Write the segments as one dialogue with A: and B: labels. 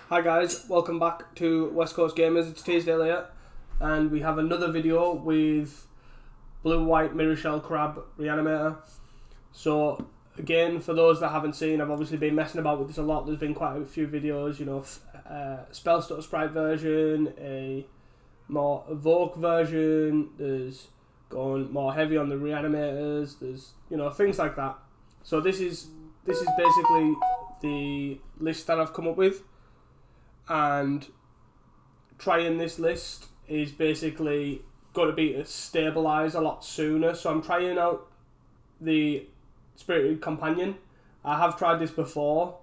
A: Hi guys, welcome back to West Coast Gamers. It's Teasdale here, and we have another video with blue-white mirror shell crab Reanimator. So again, for those that haven't seen, I've obviously been messing about with this a lot. There's been quite a few videos, you know, spell stutter sprite version, a more evoke version. There's going more heavy on the Reanimators. There's, you know, things like that. So this is basically the list that I've come up with. And trying this list is basically going to be to stabilise a lot sooner. So I'm trying out the Spirited Companion. I have tried this before,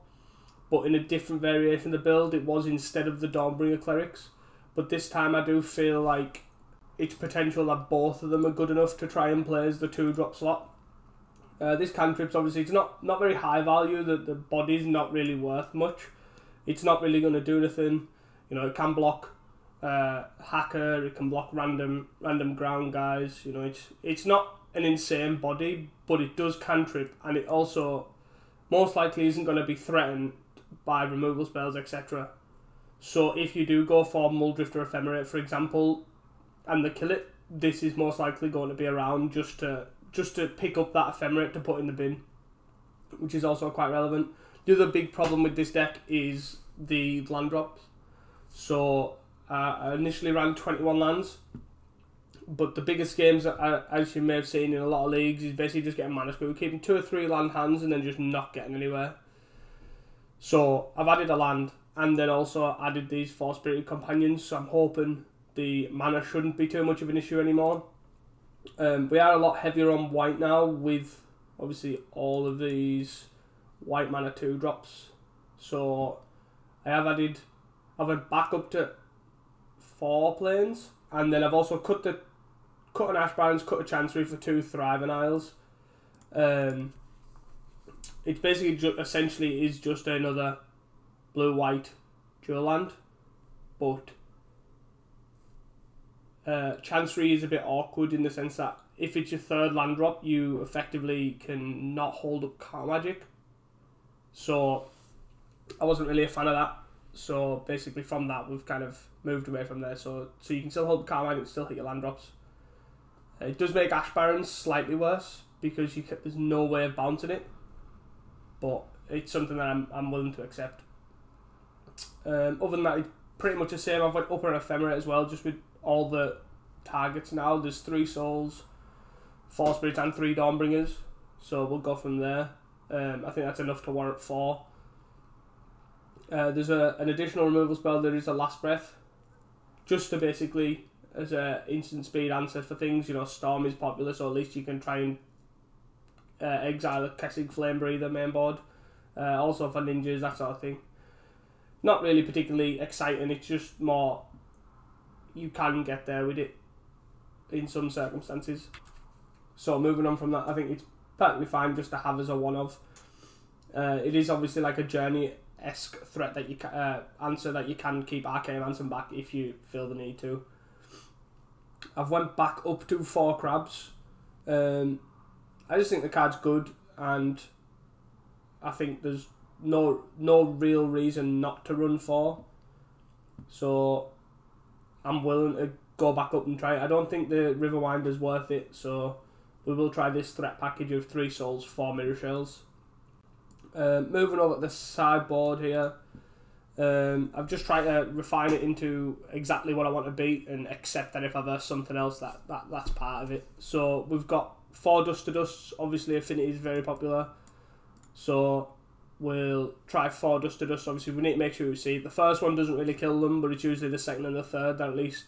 A: but in a different variation of the build. It was instead of the Dawnbringer Clerics. But this time I do feel like it's potential that both of them are good enough to try and play as the 2-drop slot. This cantrip's obviously, it's not very high value. The body's not really worth much. It's not really going to do anything. You know, it can block Hacker, it can block random ground guys. You know, it's not an insane body, but it does cantrip, and it also most likely isn't going to be threatened by removal spells, etc. So if you do go for Muldrift or Ephemerate, for example, and they kill it, this is most likely going to be around just to pick up that Ephemerate to put in the bin, which is also quite relevant. The other big problem with this deck is the land drops. So I initially ran 21 lands, but the biggest games, as you may have seen in a lot of leagues, is basically just getting mana screw, keeping 2 or 3 land hands and then just not getting anywhere. So I've added a land and then also added these 4 Spirited Companions, so I'm hoping the mana shouldn't be too much of an issue anymore. We are a lot heavier on white now with obviously all of these white mana 2-drops. So I went back up to 4 planes, and then I've also cut an Ash Barrens, cut a Chancery for 2 Thriving Isles. It's basically essentially is just another blue-white dual land, but Chancery is a bit awkward in the sense that if it's your 3rd land drop, you effectively can not hold up Car Magic. So I wasn't really a fan of that. So basically from that we've kind of moved away from there. So you can still hold Car Magic and still hit your land drops. It does make Ash Barrens slightly worse because there's no way of bouncing it. But it's something that I'm willing to accept. Other than that, it's pretty much the same. I've went up an Ephemerate as well, just with all the targets now. There's 3 Souls, 4 Spirits and 3 Dawnbringers. So we'll go from there. I think that's enough to warrant 4. There's an additional removal spell. There is a Last Breath, just to basically as a instant speed answer for things. You know, Storm is popular, so at least you can try and exile a Kessig Flame Breather main board. Also for ninjas, that sort of thing. Not really particularly exciting. It's just more you can get there with it in some circumstances. So moving on from that, I think it's perfectly fine just to have as a one-of. It is obviously like a journey-esque threat that you answer that you can keep Arcane Ransom back if you feel the need to. I've went back up to 4 crabs. I just think the card's good, and I think there's no real reason not to run 4. So I'm willing to go back up and try it. I don't think the Riverwinder's worth it, so we will try this threat package of 3 Souls, 4 Mirror Shells. Moving over to the sideboard here, I've just tried to refine it into exactly what I want to beat and accept that if I verse something else, that's part of it. So we've got 4 Dust to Dusts. Obviously Affinity is very popular, so we'll try 4 Dust to Dust. Obviously we need to make sure we see the first one doesn't really kill them, but it's usually the second and the third that at least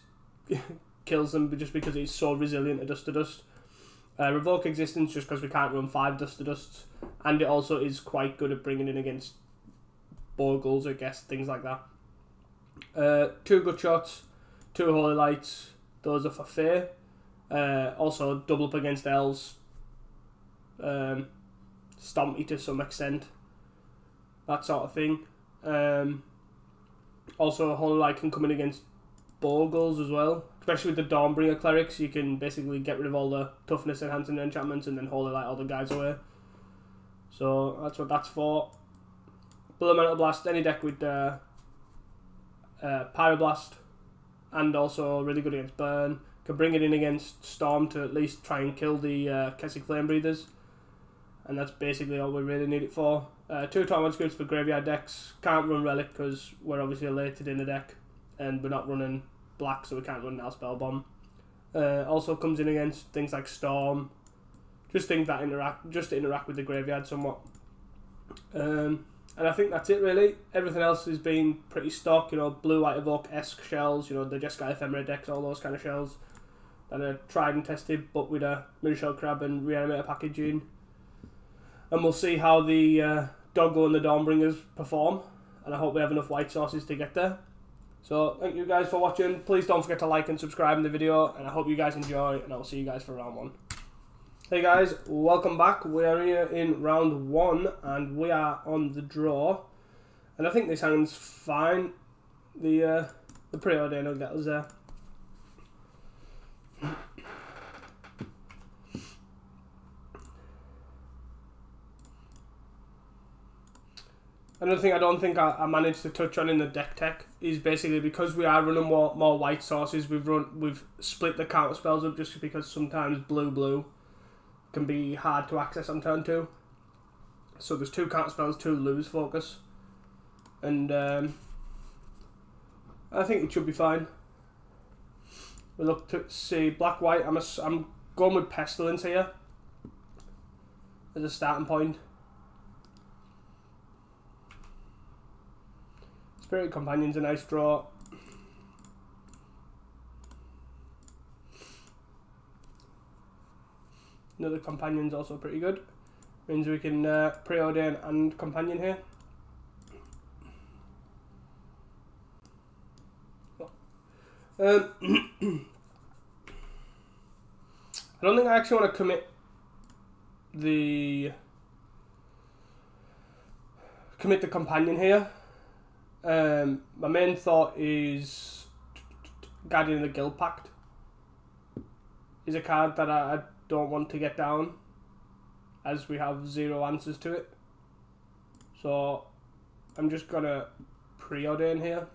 A: kills them, just because it's so resilient to Dust to Dust. Revoke Existence just because we can't run 5 Dust to Dusts, and it also is quite good at bringing in against Bogles, I guess, things like that. 2 Good Shots, 2 Holy Lights, those are for Fae. Also double up against Elves, Stompy to some extent, that sort of thing. Also Holy Light can come in against Bogles as well, especially with the Dawnbringer Clerics. You can basically get rid of all the toughness enhancing enchantments and then Holy Light all the guys away. So that's what that's for. Elemental Blast, any deck with Pyroblast, and also really good against Burn. Can bring it in against Storm to at least try and kill the Kessig Flame Breathers. And that's basically all we really need it for. 2 Torment Scripts for graveyard decks. Can't run Relic because we're obviously elated in the deck. And we're not running black, so we can't run now Spellbomb. Also comes in against things like Storm. Just things that interact with the graveyard somewhat. And I think that's it really. Everything else has been pretty stock, you know, Blue White Evoke-esque shells, you know, the Jeskai Ephemera decks, all those kind of shells that are tried and tested, but with a Mirror Shell Crab and Reanimator packaging. And we'll see how the Doggo and the Dawnbringers perform, and I hope we have enough white sources to get there. So thank you guys for watching. Please don't forget to like and subscribe in the video, and I hope you guys enjoy, and I'll see you guys for round 1. Hey guys, welcome back. We are here in round 1 and we are on the draw, and I think this hand's fine. The Preordain will get us there. Another thing I don't think I managed to touch on in the deck tech is basically because we are running more white sources. We've split the counter spells up just because sometimes blue can be hard to access on turn 2. So there's 2 counter spells, 2 lose focus, and I think it should be fine. We look to see black white. I'm going with Pestilence here as a starting point. Spirit Companion's a nice draw. Another Companion's also pretty good. Means we can Preordain and Companion here. I don't think I actually want to commit the Companion here. My main thought is Guardian of the Guild Pact is a card that I don't want to get down, as we have 0 answers to it. So I'm just gonna Preordain here.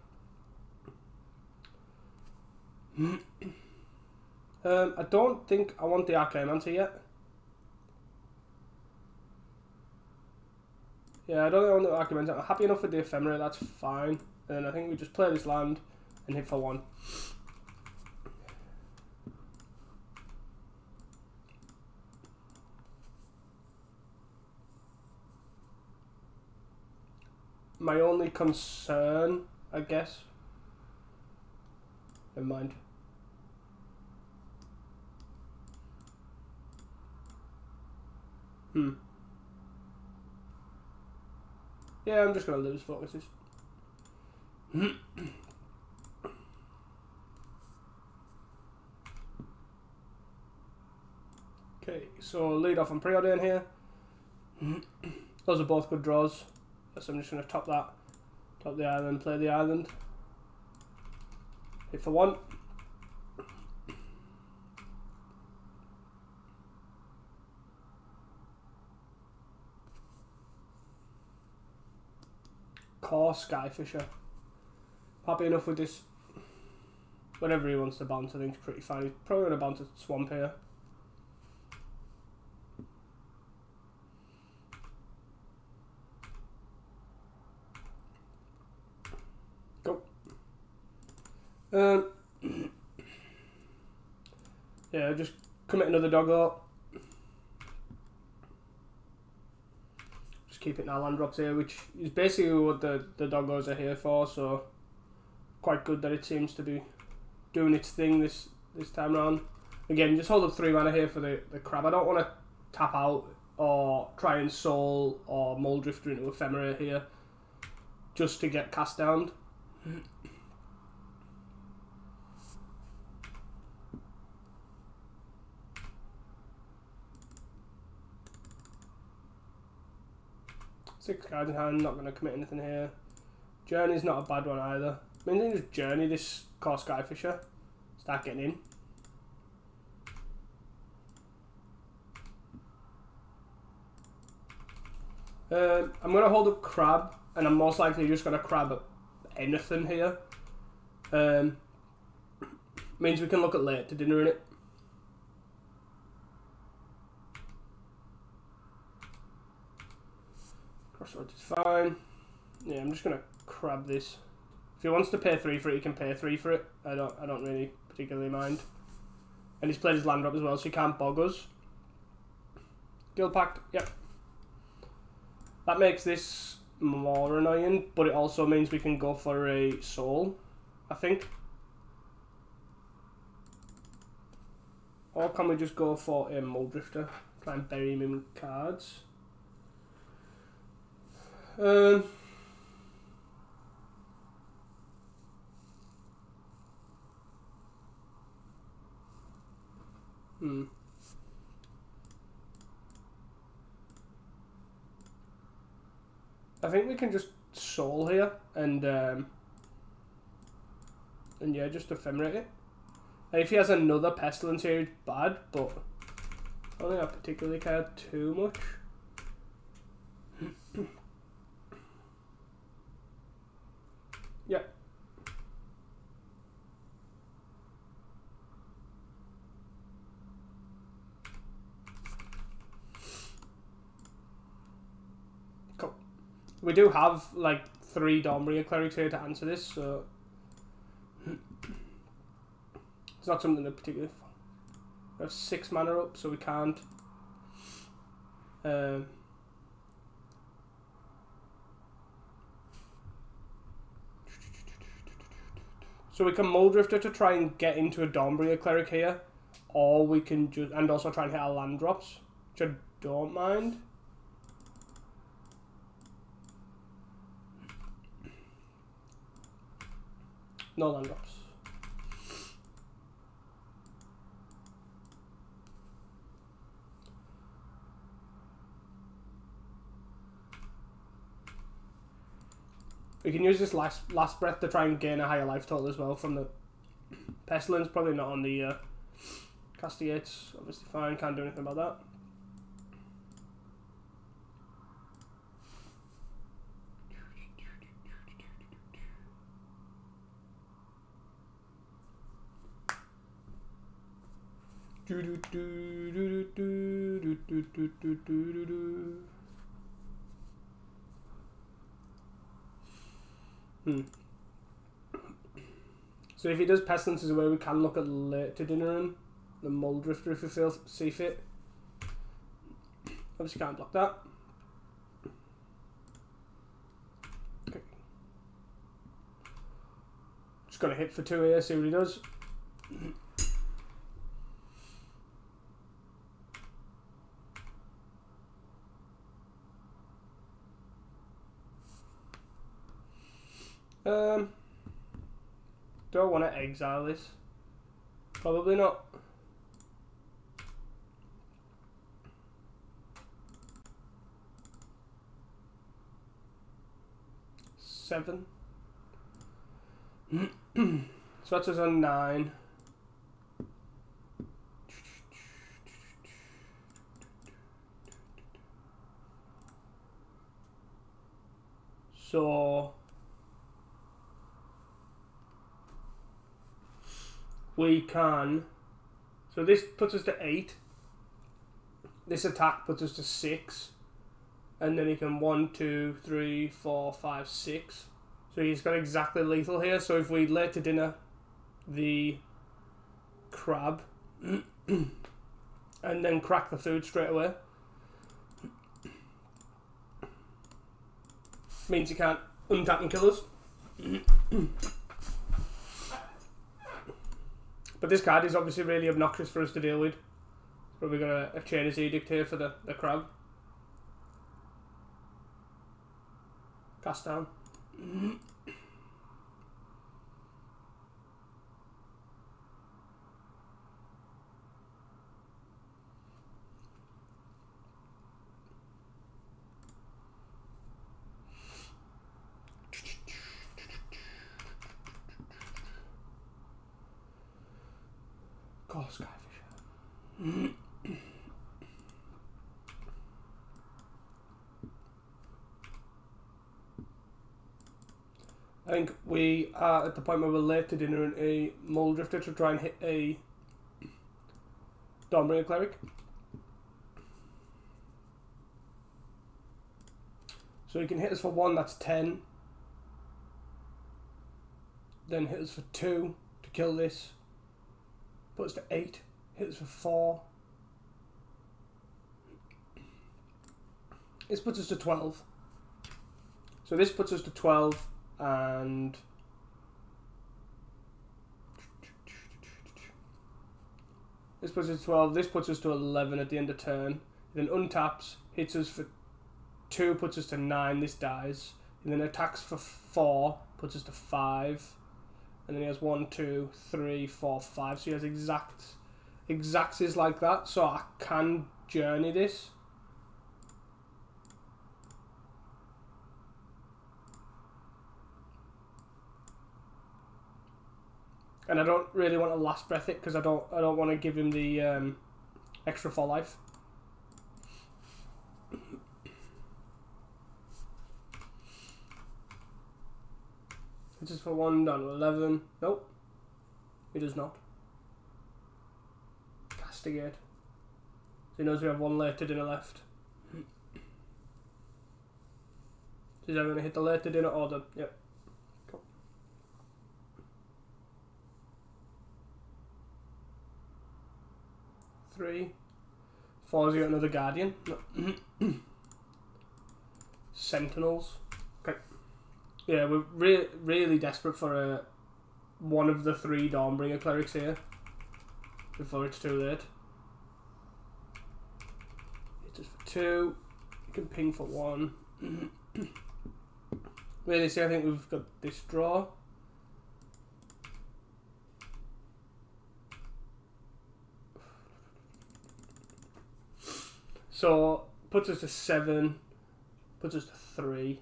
A: I don't think I want the Archaeomancer yet. Yeah, I don't think I want the Archaeomancer. I'm happy enough with the Ephemera, that's fine. And I think we just play this land and hit for 1. My only concern, I guess... Never mind. Yeah, I'm just going to lose focuses. Okay, so lead off on Preordain here. Those are both good draws. So I'm just going to top that. Top the island, play the island. Hit for 1. Core Skyfisher. Happy enough with this. Whatever he wants to bounce, I think it's pretty fine. He's probably going to bounce a Swamp here. Go. Yeah, just commit another Doggo. Just keep it in our land drops here, which is basically what the Doggos are here for, so quite good that it seems to be doing its thing this time around. Again, just hold up 3 mana here for the crab. I don't want to tap out or try and Soul or Muldrifter into Ephemera here just to get cast down. Six cards in hand, not going to commit anything here. Journey's not a bad one either. I mean, just Journey this Core Skyfisher. Start getting in. I'm going to hold up Crab, and I'm most likely just going to crab anything here. Means we can look at late to dinner in it. Crossroads is fine. Yeah, I'm just gonna crab this. If he wants to pay 3 for it, he can pay 3 for it. I don't really particularly mind. And he's played his land drop as well, so he can't bog us. Guild Pact, yep. That makes this more annoying, but it also means we can go for a soul, I think. Or can we just go for a Muldrifter? Try and bury him in cards. I think we can just soul here and yeah, just ephemerate it. And if he has another pestilence here, it's bad, but I don't think I particularly care too much. Yeah. Cool. We do have like 3 Dawnbreaker clerics here to answer this, so it's not something that particularly. We have 6 mana up, so we can't. So we can Muldrifter to try and get into a Dawnbreaker cleric here, or we can just and also try and hit our land drops, which I don't mind. No land drops. We can use this last breath to try and gain a higher life total as well from the pestilence. Probably not on the castigates. Obviously fine. Can't do anything about that. So if he does pestilences away, we can look at late to dinner and the Muldrifter if we see fit. Obviously can't block that. Okay. Just gonna hit for 2 here, see what he does. Do I want to exile this? Probably not. Seven. So that's us on 9. So we can, so this puts us to 8. This attack puts us to 6. And then he can 1, 2, 3, 4, 5, 6. So he's got exactly lethal here. So if we lay to dinner the crab and then crack the food straight away, means he can't untap and kill us. But this card is obviously really obnoxious for us to deal with. Probably got a Chainer's Edict here for the crab. Cast down. Oh, Skyfish. think we are at the point where we're late to dinner in a Mole Drifter to try and hit a Dawnbringer Cleric. So he can hit us for 1, that's 10. Then hit us for 2 to kill this. Put us to 8. Hit us for 4. This puts us to 12. So this puts us to 12 and this puts us to 12. This puts us to 11 at the end of turn. Then untaps, hits us for 2, puts us to 9. This dies. And then attacks for 4, puts us to 5. And then he has 1, 2, 3, 4, 5. So he has exacts is like that. So I can journey this. And I don't really want to last breath it because I don't want to give him the extra 4 life. It's just for 1 down to 11. Nope. He does not. Castigate. So he knows we have 1 later dinner left. Is that going to hit the later dinner or the... Yep. Cool. Three. 4 is got another Guardian. No. Sentinels. Okay. Yeah, we're really desperate for one of the 3 Dawnbringer Clerics here before it's too late. Hits us for 2. You can ping for 1. Really, see, I think we've got this draw. So, puts us to 7, puts us to 3.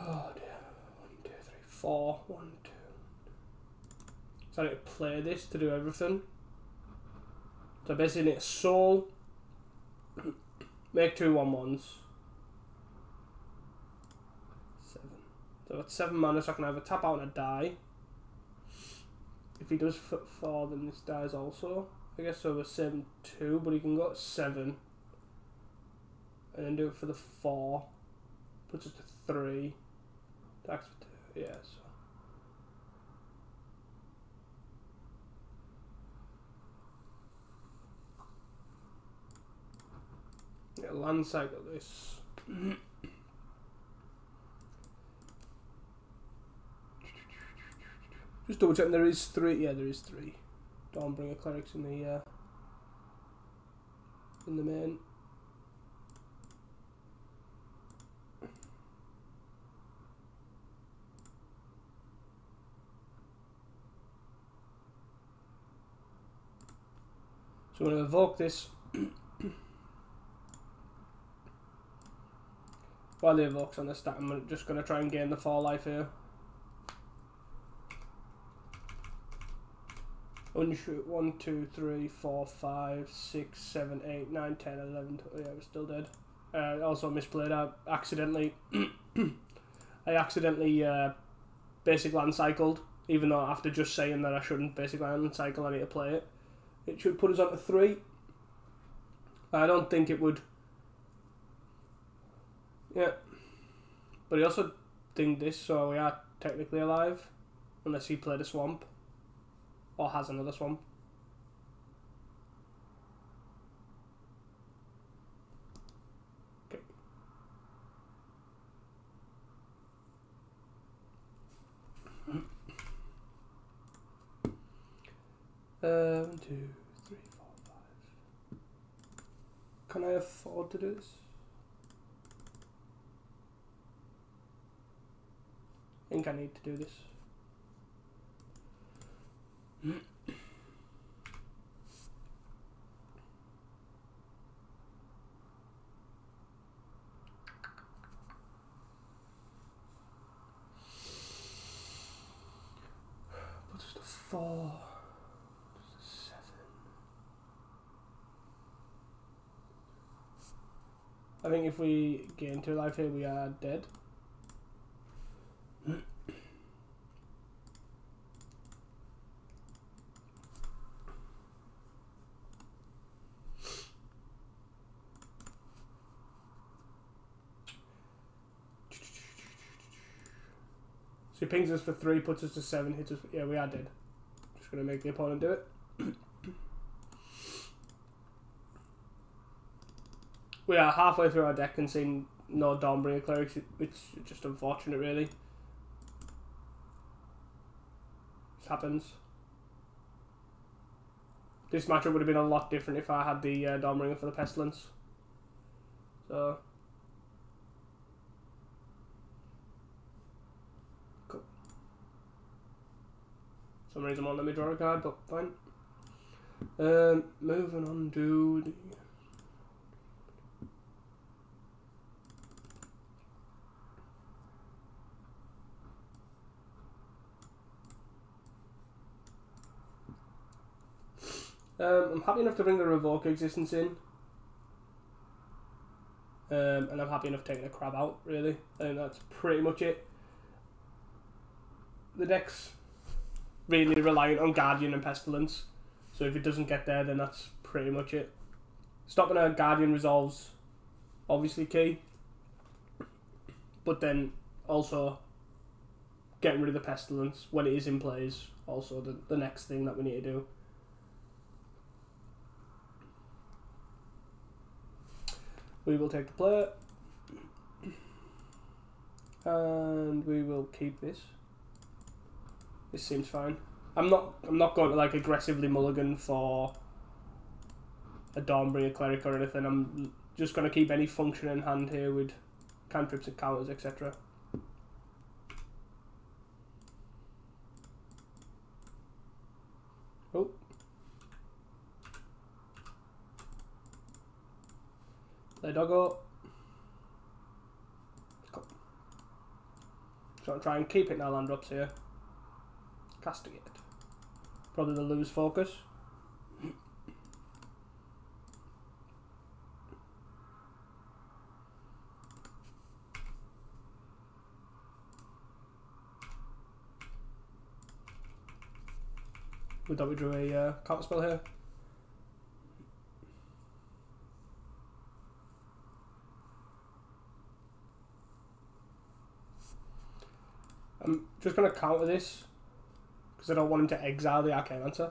A: Oh dear. 1, 2, 3, 4. 1, 2. So I need to play this to do everything. So basically I need a soul. Make 2 1/1s. 7. So I've got 7 mana, so I can either tap out and a die. If he does 4, then this dies also. I guess so. We're 7/2, but he can go at 7. And then do it for the 4. Puts it to 3. Attacks for 2. Yeah, so. Yeah, land cycle this. Just double check. There is 3. Yeah, there is 3 Dawnbringer Clerics in the main. So I'm going to evoke this. While the evoke's on the stack, I'm just going to try and gain the 4 life here. Unshoot 1, 2, 3, 4, 5, 6, 7, 8, 9, 10, 11. 12. Yeah, we're still dead. Also misplayed. I accidentally basic land cycled, even though after just saying that I shouldn't basic land cycle, I need to play it. It should put us on to 3. I don't think it would. Yeah, but he also dinged this, so we are technically alive, unless he played a swamp, or has another swamp. Okay. One, 2, 3, 4, 5. Can I afford to do this? I think I need to do this. Puts us to 4. Puts us to 7. I think if we gain 2 life here, we are dead. So he pings us for 3, puts us to 7, hits us. Yeah, we are dead. Just going to make the opponent do it. We are halfway through our deck and seeing no Dawnbringer Clerics, which is just unfortunate, really. This happens. This matchup would have been a lot different if I had the Dawnbringer for the Pestilence. So. Cool. For some reason won't let me draw a card, but fine. Moving on to the... I'm happy enough to bring the Revoke Existence in. And I'm happy enough taking a crab out, really. I think that's pretty much it. The deck's really reliant on Guardian and Pestilence. So if it doesn't get there, then that's pretty much it. Stopping a Guardian Resolves, obviously key. But then also getting rid of the Pestilence when it is in play is also the next thing that we need to do. We will take the play, and we will keep this. This seems fine. I'm not going to like aggressively mulligan for a Dawnbringer Cleric or anything. I'm just going to keep any function in hand here with cantrips and counters, etc. Oh. Play doggo. Cool. So I'll try and keep it now land drops here. Castigate. Probably the lose focus. We thought we drew a counter spell here. I'm just going to counter this because I don't want him to exile the Arcanamancer.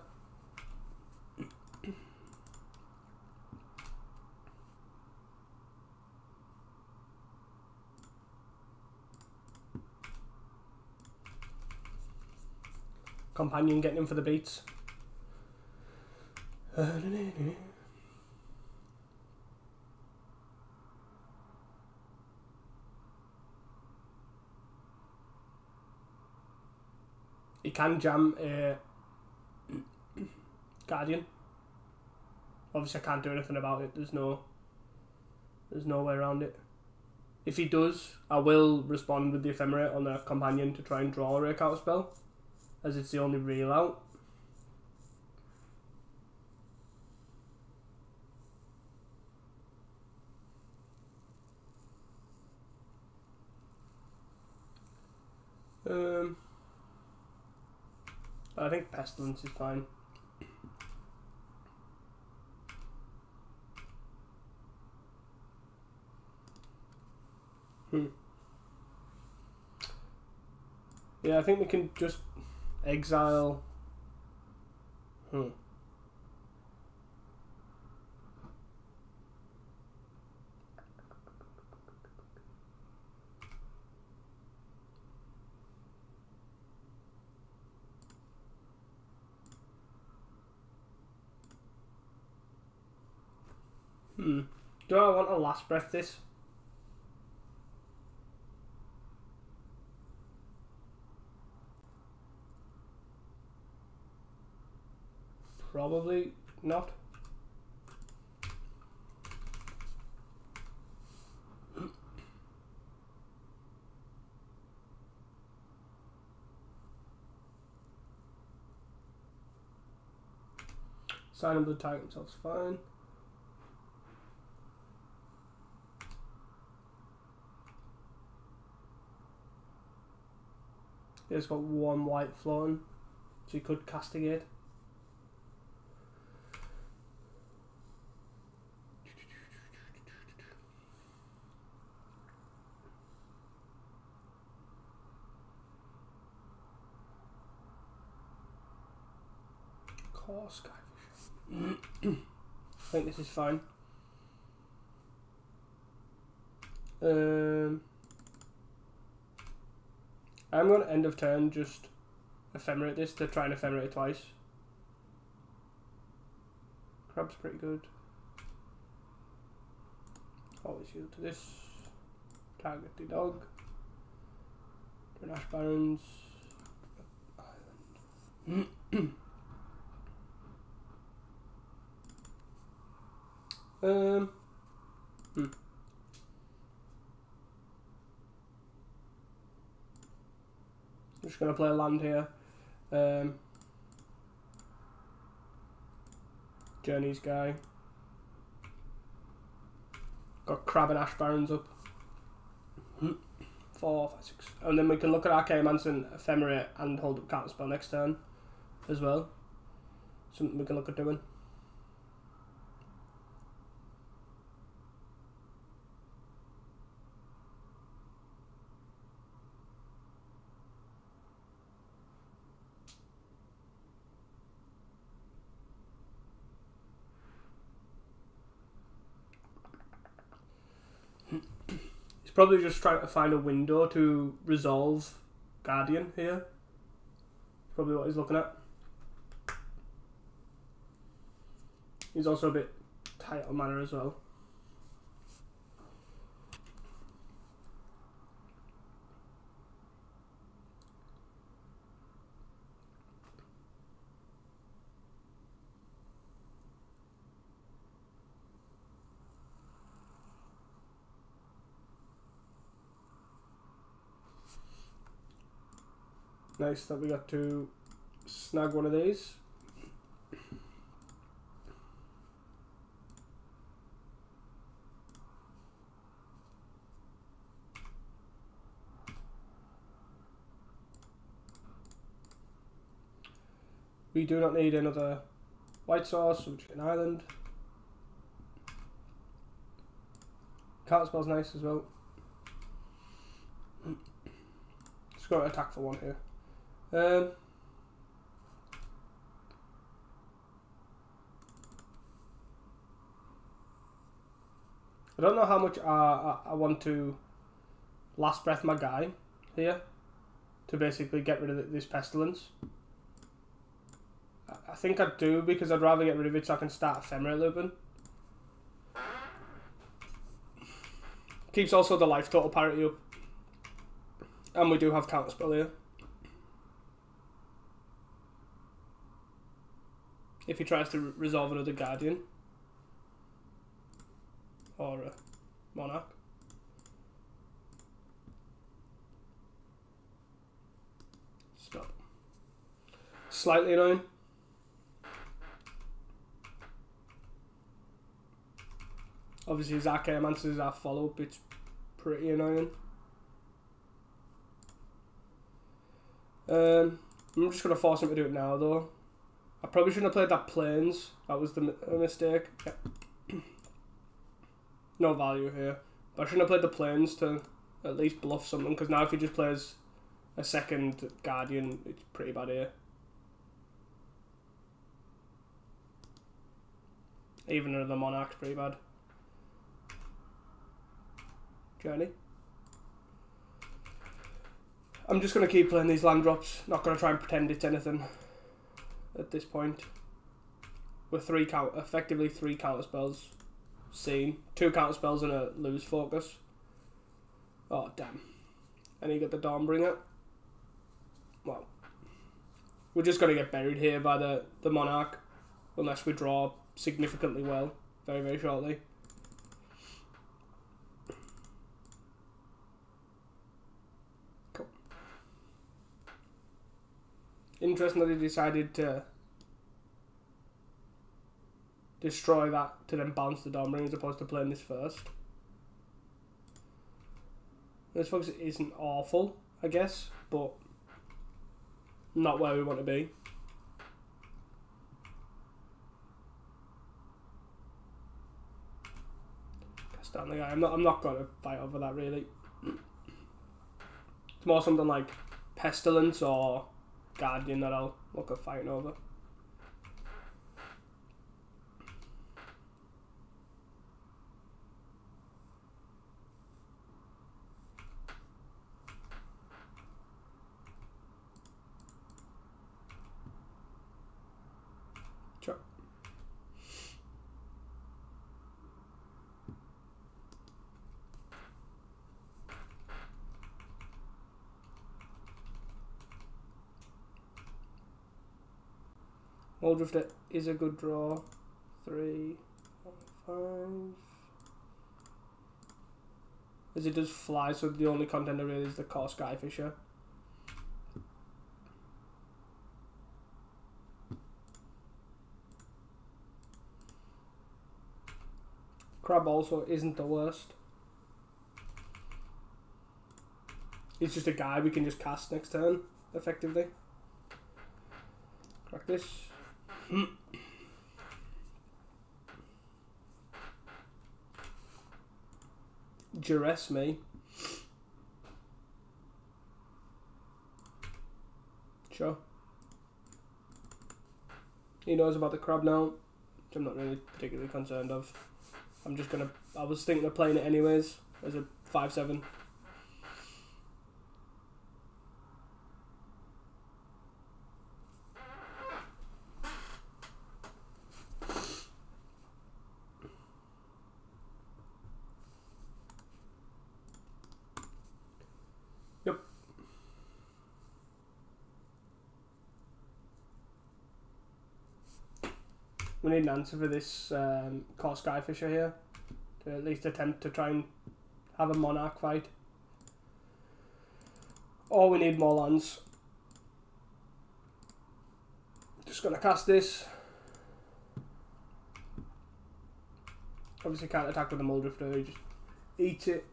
A: Companion getting him for the beats. He can jam a Guardian. Obviously I can't do anything about it. There's no way around it. If he does, I will respond with the Ephemerate on the Companion to try and draw a Rake Out spell, as it's the only real out. I think Pestilence is fine. Yeah, I think we can just exile. Do I want to last breath this? Probably not. Sign and Blood Titan's fine. He's got one white floating, so he could castigate. Core Skyfish. I think this is fine. I'm going to end of turn just ephemerate this to try and ephemerate it twice. Crab's pretty good. Always yield to this. Target the dog. Turn Ash Barrens. Island. I'm just going to play a land here. Journey's guy. Got Crab and Ash Barrens up. 4, 5, 6. And then we can look at Archaeomance and Ephemerate and hold up Counterspell next turn as well. Something we can look at doing. He's probably just trying to find a window to resolve Guardian here. Probably what he's looking at. He's also a bit tight on mana as well. Nice that we got to snag one of these. We do not need another white source, which is an island. Counterspell's nice as well. Just got to attack for 1 here. I don't know how much I want to last breath my guy here to basically get rid of this pestilence. I think I do because I'd rather get rid of it so I can start ephemerate looping. Keeps also the life total parity up. And we do have counterspell here. If he tries to resolve another Guardian. Or a Monarch. Stop. Slightly annoying. Obviously his Archaeomance is our follow-up, it's pretty annoying. I'm just going to force him to do it now though. I probably shouldn't have played that Plains. That was the mistake. Yeah. No value here. But I shouldn't have played the Plains to at least bluff something, because now if he just plays a second Guardian, it's pretty bad here. Even another Monarch's pretty bad. Journey. I'm just going to keep playing these land drops. Not going to try and pretend it's anything at this point. With effectively three counter spells seen. 2 counter spells and a lose focus. Oh damn. And you get the Dawnbringer. Well, we're just going to get buried here by the Monarch. Unless we draw significantly well. Very, very shortly. Cool. Interesting that he decided to destroy that to then bounce the Dawnbringer as opposed to playing this first. This focus isn't awful, I guess, but not where we want to be. Cast down the guy. I'm not going to fight over that really. It's more something like Pestilence or Guardian that I'll look at fighting over. Sure. Muldrifter is a good draw. 3, 5. As it does fly, so the only contender really is the core Skyfisher. Crab also isn't the worst. He's just a guy we can just cast next turn, effectively. Crack this. Duress me. Sure. He knows about the crab now, which I'm not really particularly concerned of. I'm just gonna. I was thinking of playing it anyways as a 5/7. Yep. We need an answer for this core Skyfisher here, to at least attempt to try and have a Monarch fight. Or we need more lands. Just gonna cast this. Obviously can't attack with the Muldrifter, you just eat it.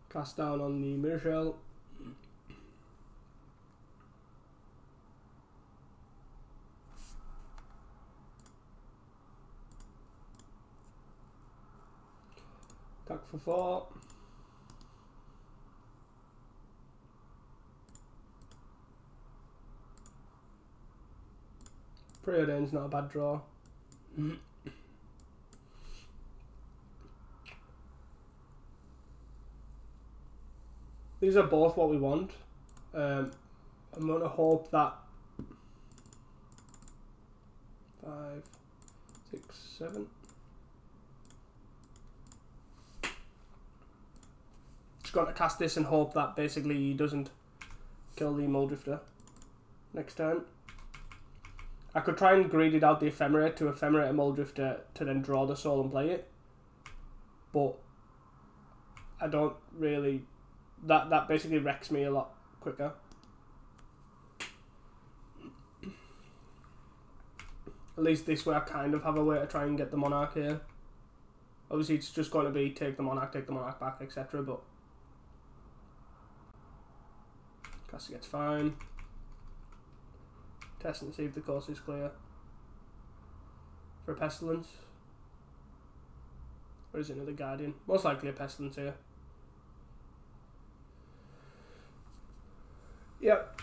A: Cast down on the Mirror Shell. Attack for 4. Preordain's not a bad draw. These are both what we want. I'm going to hope that 5, 6, 7. Just got to cast this and hope that basically he doesn't kill the Muldrifter next turn. I could try and greed it out the Ephemerate to Ephemerate a Muldrifter to then draw the soul and play it. But I don't really... That basically wrecks me a lot quicker. At least this way I kind of have a way to try and get the Monarch here. Obviously it's just going to be take the Monarch back, etc. But Caster gets fine. Test and see if the course is clear. For a Pestilence. Or is it another Guardian? Most likely a Pestilence here. Yep.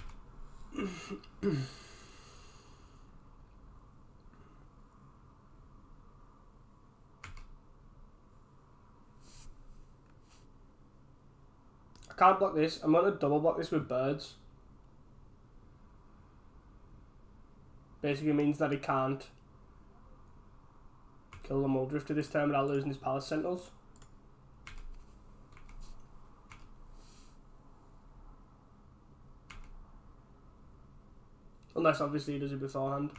A: I can't block this. I'm going to double block this with birds. Basically means that he can't kill the Muldrifter this time without losing his Palace Sentinels. Unless obviously he does it beforehand.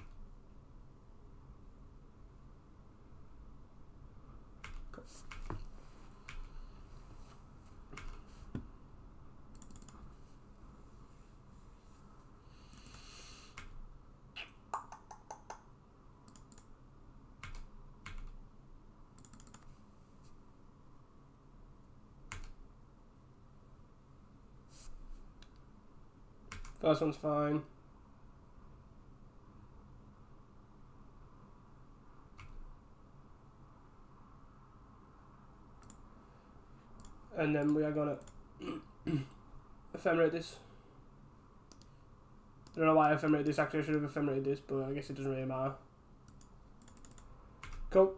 A: First one's fine. And then we are gonna ephemerate this. I don't know why I ephemerate this, actually I should have ephemerated this, but I guess it doesn't really matter. Cool.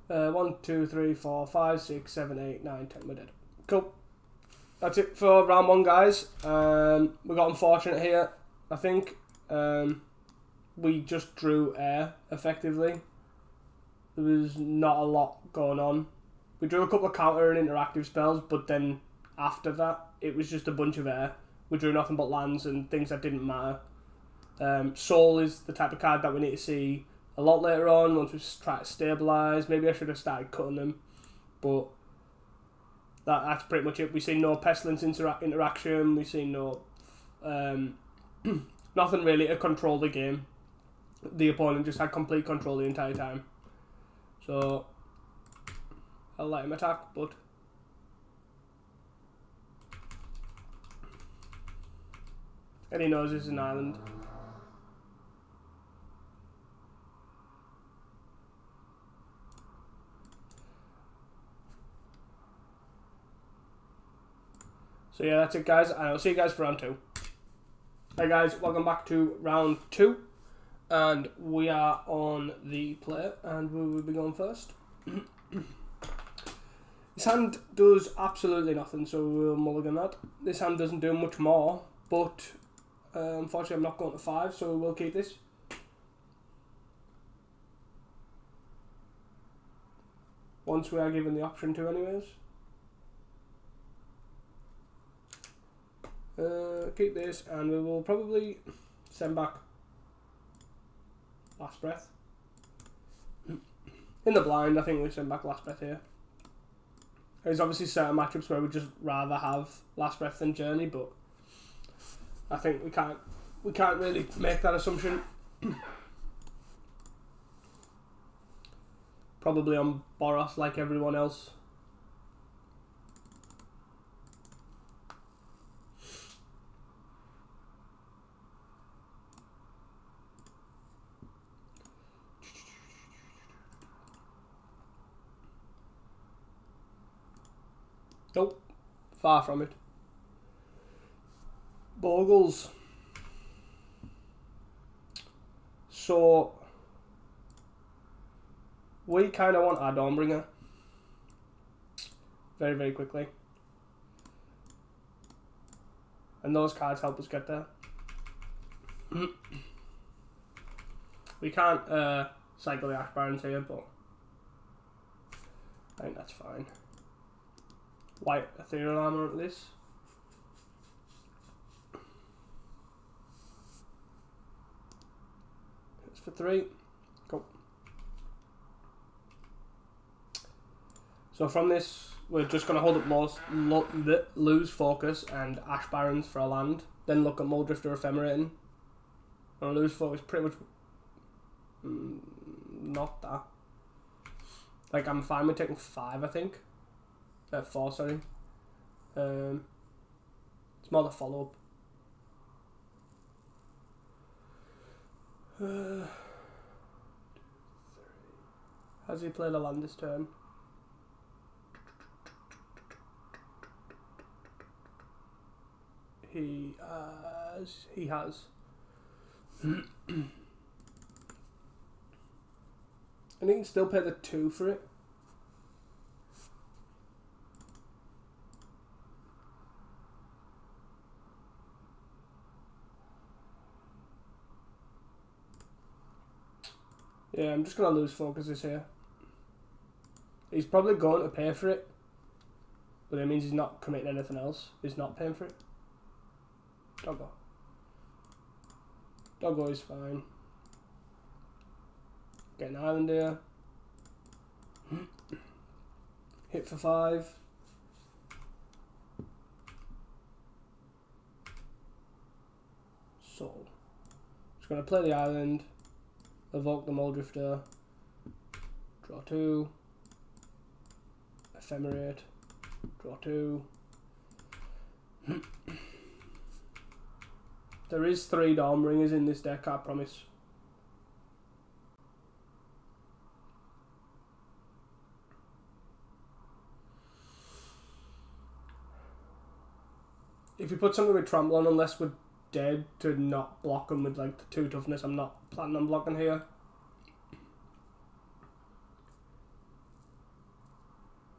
A: 1, 2, 3, 4, 5, 6, 7, 8, 9, 10. We're dead. Cool. That's it for round 1, guys. We got unfortunate here. I think we just drew air effectively. There was not a lot going on. We drew a couple of counter and interactive spells, but then after that, it was just a bunch of air. We drew nothing but lands and things that didn't matter. Soul is the type of card that we need to see a lot later on, once we try to stabilise. Maybe I should have started cutting them, but that's pretty much it. We see no Pestilence interaction, we see no nothing really to control the game. The opponent just had complete control the entire time. So I'll let him attack, but and he knows this is an island. So yeah, that's it, guys, and I'll see you guys for round 2. Hey guys, welcome back to round 2, and we are on the play, and we will be going first. This hand does absolutely nothing, so we'll mulligan that. This hand doesn't do much more, but unfortunately I'm not going to 5, so we'll keep this. Once we are given the option to, anyways. Keep this, and we will probably send back Last Breath. In the blind, I think we send back Last Breath here. There's obviously certain matchups where we'd just rather have Last Breath than Journey, but I think we can't really make that assumption. Probably on Boros like everyone else. Nope, far from it. Bogles. So we kind of want our Dawnbringer very, very quickly, and those cards help us get there. We can't cycle the Ash Barons here, but I think that's fine. White Ethereal Armor at this. It's for 3. Cool. So from this, we're just going to hold up lose focus and Ash Barons for a land. Then look at Muldrifter Ephemerating. And lose focus pretty much not that. Like, I'm fine with taking 5, I think. 4, sorry. It's more the follow-up. Has he played a land this turn? He has. And he can still pay the 2 for it. Yeah, I'm just going to lose focus this here. He's probably going to pay for it, but it means he's not committing anything else. He's not paying for it. Doggo. Doggo is fine. Get an island here. Hit for 5. So, just going to play the island. Evoke the Muldrifter, draw 2, Ephemerate, draw 2. There is 3 Dawnbringers in this deck, I promise. If you put something with Trample on, unless we're dead to not block them with like the 2 toughness, I'm not planning on blocking here.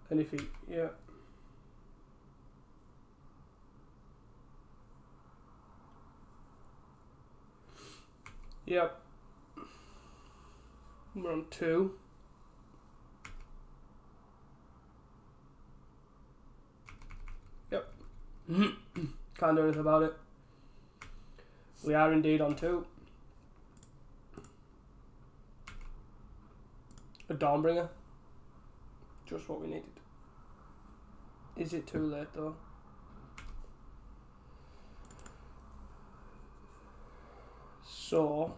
A: And if he, yeah. Yep. We're on 2. Yep. Can't do anything about it. We are indeed on 2. A Dawnbringer. Just what we needed. Is it too late though? So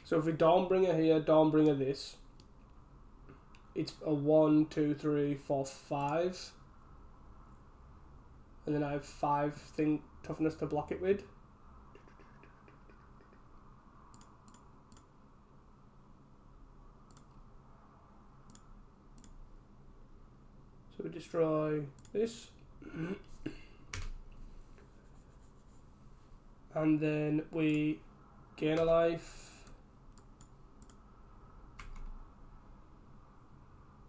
A: So if we Dawnbringer here, Dawnbringer this, it's a 1, 2, 3, 4, 5. And then I have 5 toughness to block it with. So we destroy this. And then we gain a life.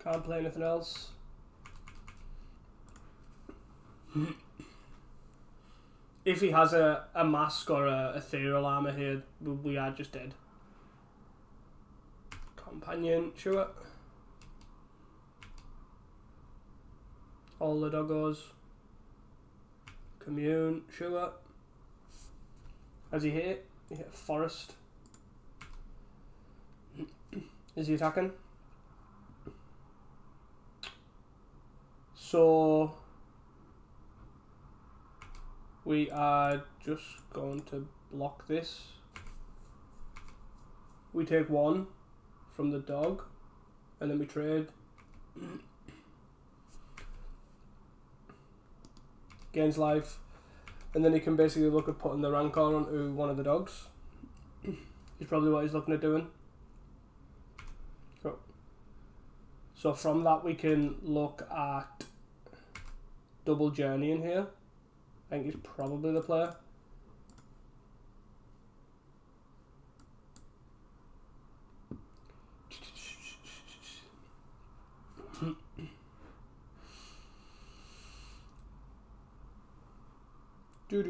A: Can't play anything else. If he has a mask or a ethereal armor here, we are just dead. Companion, sure. All the doggos. Commune, sure. Has he hit? He hit forest. Is he attacking? So we are just going to block this. We take 1 from the dog and then we trade. Gains life, and then he can basically look at putting the Rancor onto one of the dogs. Is probably what he's looking at doing. So from that we can look at double journey in here. I think he's probably the player. We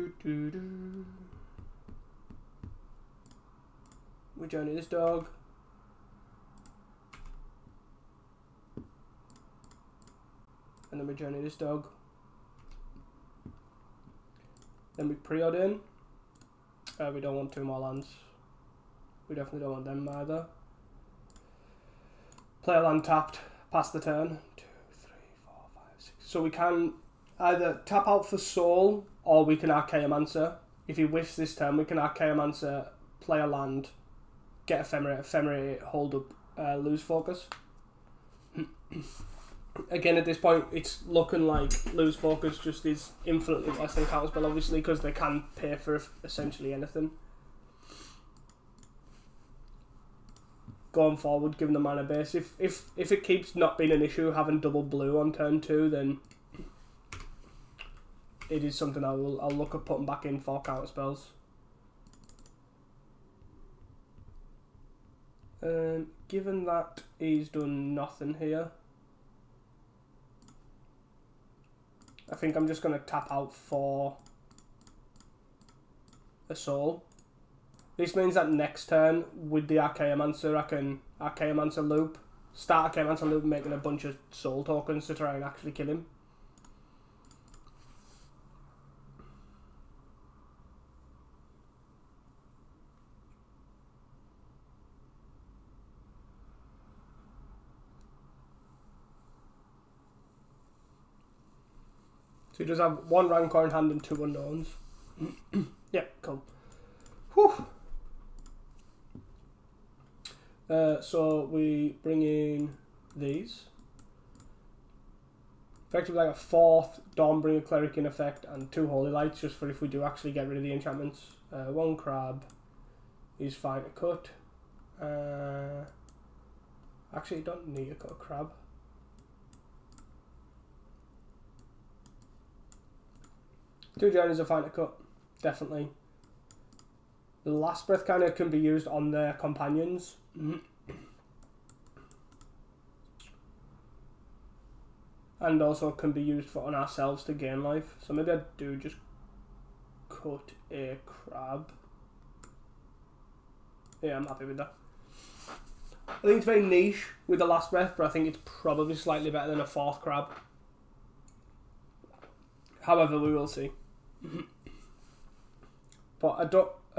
A: journey this dog. And then we journey this dog. Then we preordain. We don't want 2 more lands. We definitely don't want them either. Play a land tapped, pass the turn. 2, 3, 4, 5, 6. So we can either tap out for soul, or we can Archaeomancer. If he whiffs this turn, we can Archaeomancer, play a land, get Ephemerate, hold up, lose focus. Again, at this point, it's looking like lose focus just is infinitely less than counterspell, obviously, because they can pay for essentially anything. Going forward, given the mana base, if it keeps not being an issue having double blue on turn 2, then it is something I'll look at putting back in for counterspells. Given that he's done nothing here, I think I'm just going to tap out for a soul. This means that next turn, with the Archaeomancer, I can Archaeomancer loop, start Archaeomancer loop, making a bunch of soul tokens to try and actually kill him. So he does have 1 Rancor in hand and 2 unknowns. Yeah, cool. Whew. So we bring in these. Effectively like a 4th Dawnbringer Cleric in effect and 2 Holy Lights just for if we do actually get rid of the enchantments. 1 crab is fine to cut. Actually, you don't need to cut a crab. Two journeys are fine to cut, definitely. The Last Breath kind of can be used on their companions. And also can be used on ourselves to gain life. So maybe I do just cut a crab. Yeah, I'm happy with that. I think it's very niche with the Last Breath, but I think it's probably slightly better than a 4th crab. However, we will see. But I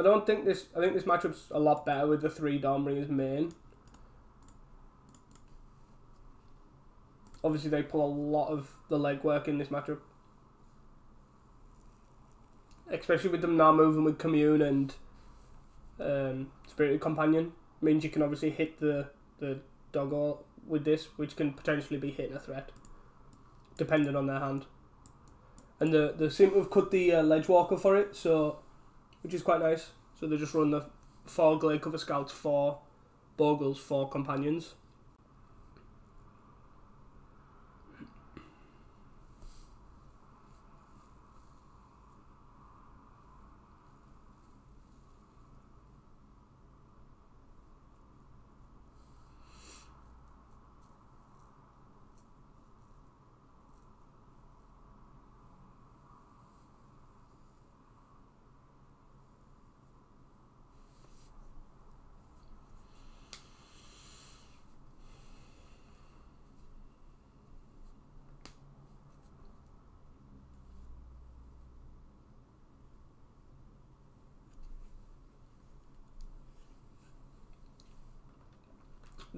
A: don't think this. I think this matchup's a lot better with the 3 Dawnbringers main. Obviously, they pull a lot of the legwork in this matchup, especially with them now moving with Commune and Spirited Companion. Means you can obviously hit the doggo with this, which can potentially be hitting a threat, depending on their hand. And they seem to have cut the Ledgewalker for it, so which is quite nice. So they just run the 4 Glade Cover Scouts, 4 Bogles, 4 Companions.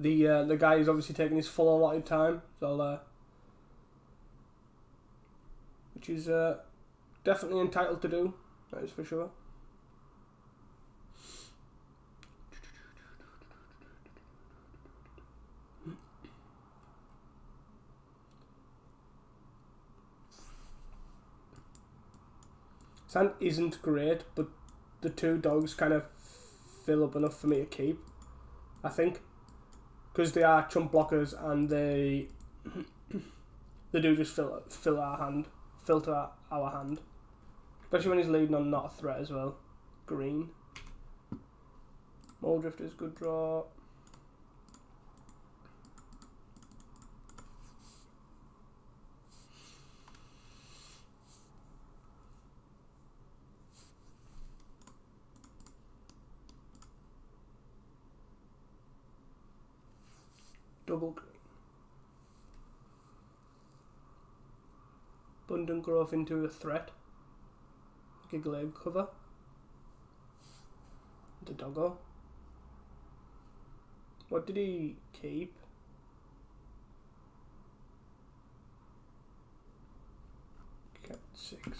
A: The guy is obviously taking his full allotted time, so which is definitely entitled to do. That is for sure. Sand isn't great, but the 2 dogs kind of fill up enough for me to keep, I think. Because they are chump blockers and they do just filter our hand, especially when he's leading on not a threat as well. Green. Mole Drifter's good draw. Double green. Abundant Growth into a threat. Like a Glade Cover. The doggo. What did he keep? Cat 6.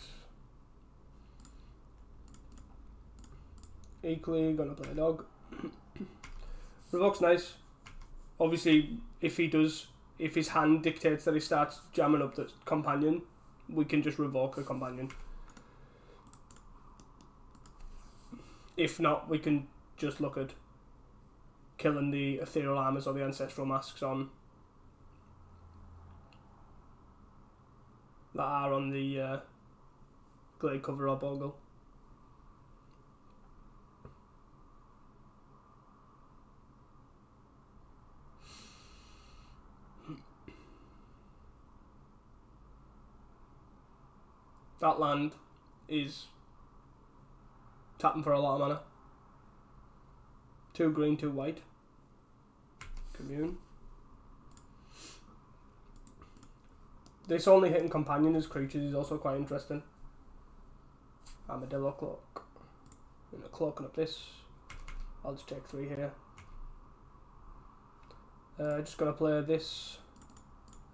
A: Equally gonna play a dog. Revoke's nice. Obviously, if his hand dictates that he starts jamming up the companion, we can just revoke the companion. If not, we can just look at killing the Ethereal Armors or the Ancestral Masks on that are on the Glade Cover or Bogle. That land is tapping for a lot of mana. 2 green, 2 white. Commune. This only hitting companion as creatures is also quite interesting. Armadillo Cloak. I'm gonna cloaking up this. I'll just take 3 here. Just gonna play this,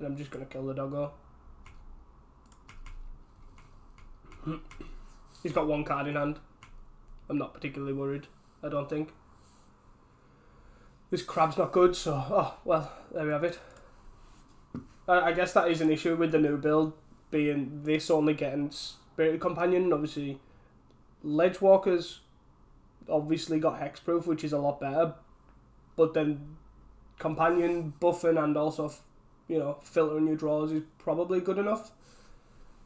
A: and I'm just gonna kill the doggo. He's got 1 card in hand. I'm not particularly worried, I don't think. This crab's not good, so, oh, well, there we have it. I guess that is an issue with the new build, being this only getting Spirited Companion. Obviously, Ledgewalker's obviously got Hexproof, which is a lot better, but then Companion buffing and also, you know, filtering your draws is probably good enough.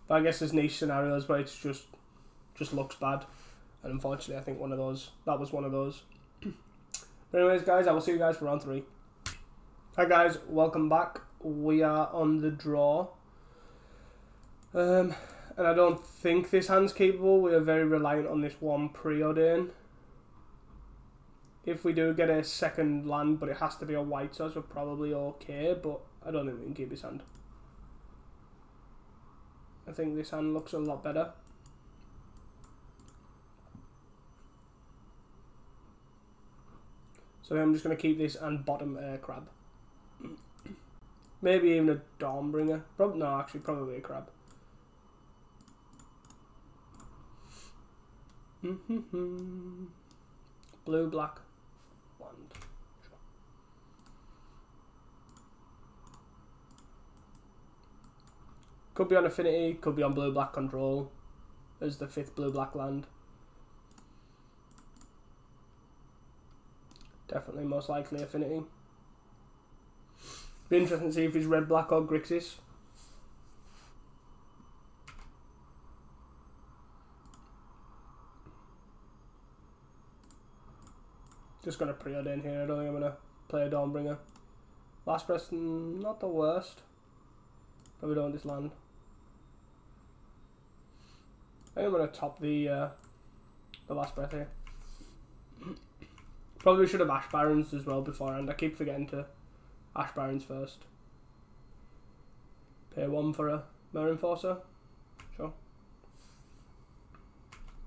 A: But I guess there's niche scenarios where it's just looks bad, and unfortunately I think that was one of those. But anyways guys, I will see you guys for round 3. Hi guys, welcome back. We are on the draw. And I don't think this hand's capable. We are very reliant on this one preordain. If we do get a second land, but it has to be a white source, we're probably okay, but I don't think we can keep this hand. I think this hand looks a lot better. So I'm just going to keep this and bottom crab. Maybe even a Dawnbringer. No, actually probably a crab. Blue, black, land. Sure. Could be on Affinity, could be on blue, black control as the 5th blue, black land. Definitely most likely Affinity. Be interesting to see if he's red, black or Grixis. Just going to preordain here. I don't think I'm going to play a Dawnbringer. Last Breath, not the worst. Probably don't want this land. I think I'm going to top the Last Breath here. Probably should have Ash Barons as well beforehand. I keep forgetting to Ash Barons first. Pay 1 for a Mirror Enforcer. Sure.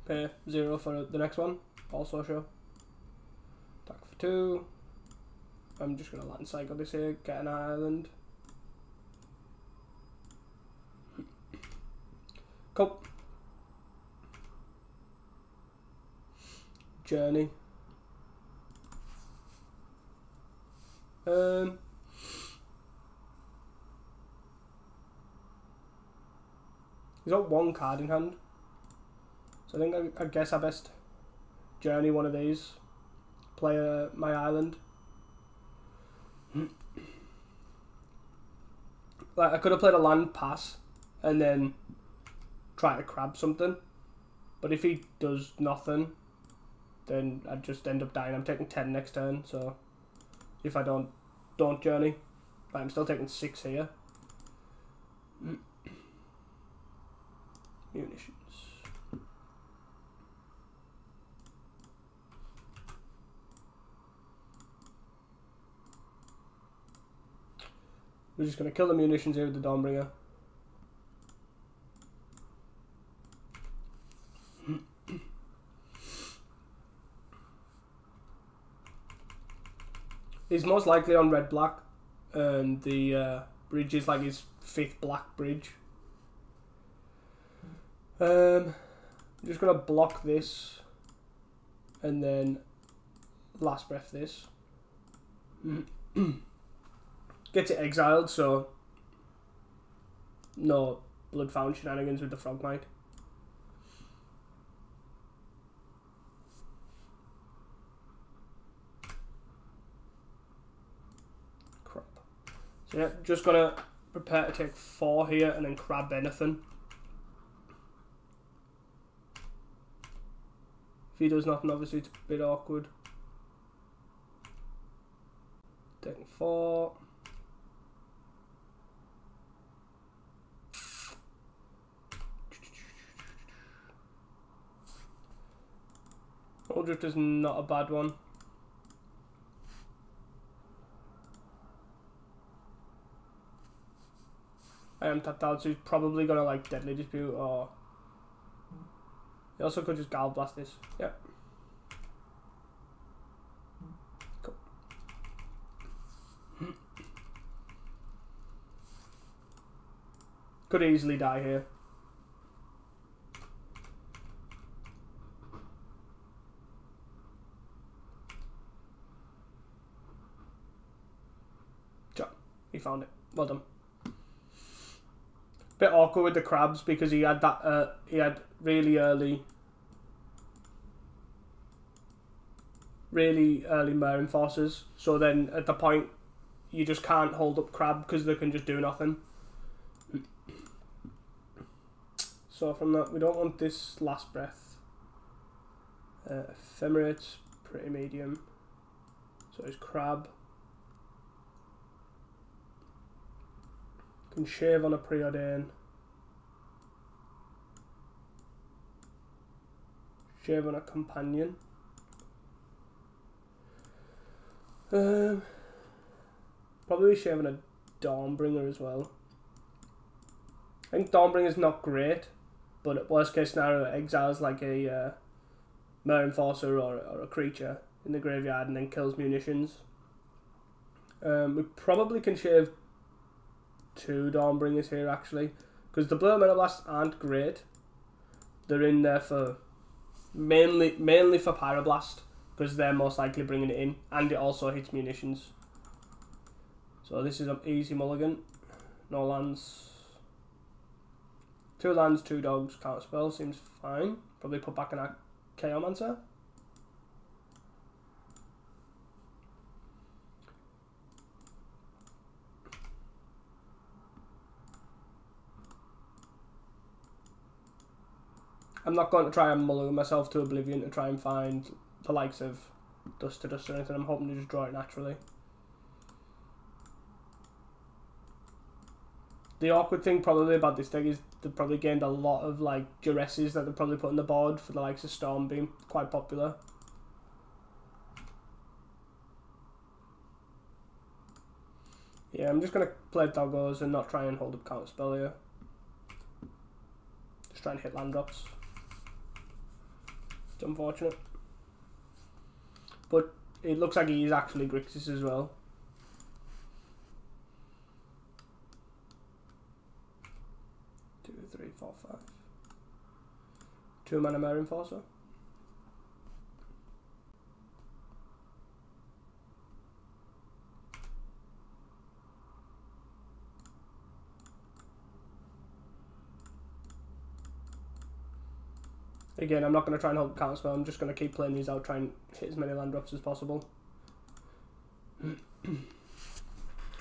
A: Pay 0 for the next one. Also sure. Attack for 2. I'm just going to land cycle this here. Get an island. Cool. Journey. He's got 1 card in hand, so I think I guess I best journey one of these, play my island. Like I could have played a land pass and then try to crab something, but if he does nothing, then I'd just end up dying. I'm taking 10 next turn, so if I don't journey, I'm still taking 6 here. Munitions. We're just going to kill the munitions here with the Dawnbringer. He's most likely on red-black, and the bridge is like his 5th black bridge. I'm just going to block this, and then Last Breath this. Gets it exiled, so no Blood Fountain shenanigans with the Frogmite. Crap. So yeah, just gonna prepare to take 4 here and then crab anything. If he does nothing, obviously it's a bit awkward. Taking 4. Drift is not a bad one. I am tapped out, so he's probably gonna like Deadly Dispute, or he also could just Gal Blast this. Yep. Cool. Could easily die here. he found it. Well done. Bit awkward with the crabs because he had that. He had really early Mare Enforcers. So then at the point you just can't hold up crab because they can just do nothing. So from that, we don't want this Last Breath. Ephemerate's pretty medium. So it's crab. Can shave on a Preordain. Shave on a Companion. Probably shave on a Dawnbringer as well. I think Dawnbringer's not great, but at worst case scenario, it exiles like a Mare Enforcer or a creature in the graveyard and then kills munitions. We probably can shave 2 Dawnbringers here actually, because the Blue Elemental Blasts aren't great. They're in there for mainly for Pyroblast, because they're most likely bringing it in, and it also hits munitions. So this is an easy mulligan. No lands. 2 lands, 2 dogs, counterspell seems fine. Probably put back an Chaomancer. I'm not going to try and mulligan myself to oblivion to try and find the likes of Dust to Dust or anything. I'm hoping to just draw it naturally. The awkward thing probably about this deck is they've probably gained a lot of like Duresses that they've probably put on the board for the likes of Stormbeam. Quite popular. Yeah, I'm just going to play Doggos and not try and hold up counterspell here. Just try and hit land drops. It's unfortunate. But it looks like he is actually Grixis as well. Two, three, four, five. 2 mana Mare Enforcer. Again, I'm not going to try and hold counterspell. I'm just going to keep playing these out, try and hit as many land drops as possible.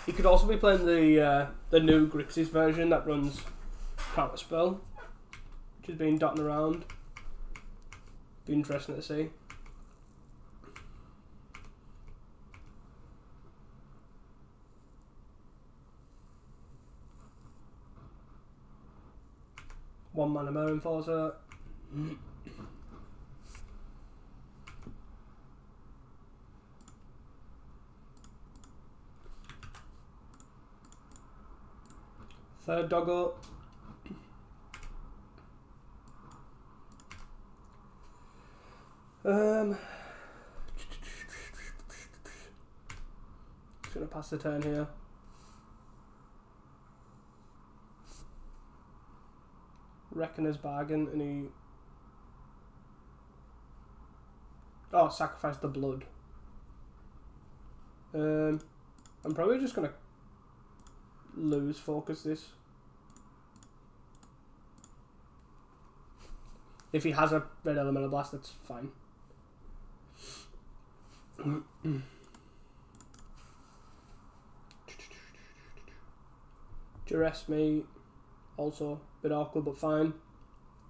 A: He could also be playing the new Grixis version that runs counterspell, which has been dotting around. Be interesting to see. One mana Mare Enforcer. Third doggo. Just gonna pass the turn here. Reckoner's Bargain, and he sacrifice the blood. I'm probably just gonna lose focus this. If he has a red elemental blast, that's fine. Duress me, also a bit awkward but fine.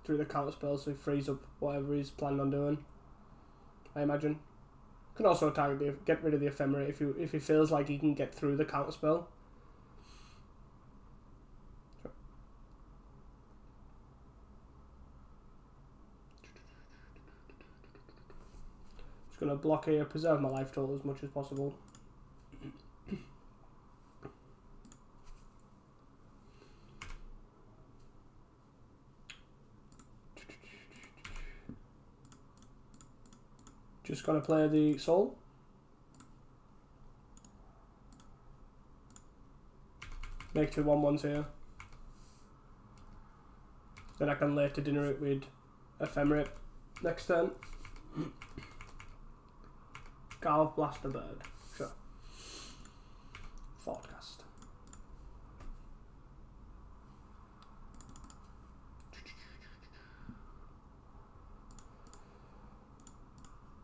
A: Through the counter spell, so he frees up whatever he's planning on doing, I imagine. Can also target get rid of the Ephemerate if he feels like he can get through the counter spell. Just gonna block here, preserve my life total as much as possible. Just gonna play the soul. Make 2 1/1s here. Then I can later dinner it with Ephemerate next turn. Galv Blaster Bird. Sure. Thoughtcast.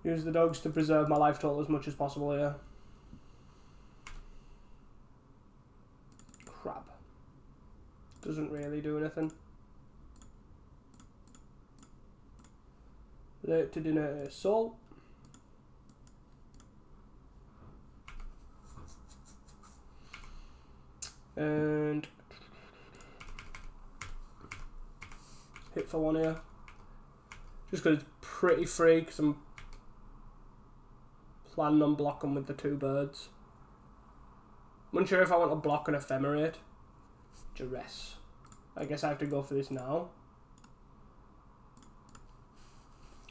A: Use the dogs to preserve my life total as much as possible here. Crap. Doesn't really do anything. Late to dinner soul. And hit for one here. Just because it's pretty free, because I'm planning on blocking with the 2 birds. I'm unsure if I want to block an ephemerate. Duress. I guess I have to go for this now.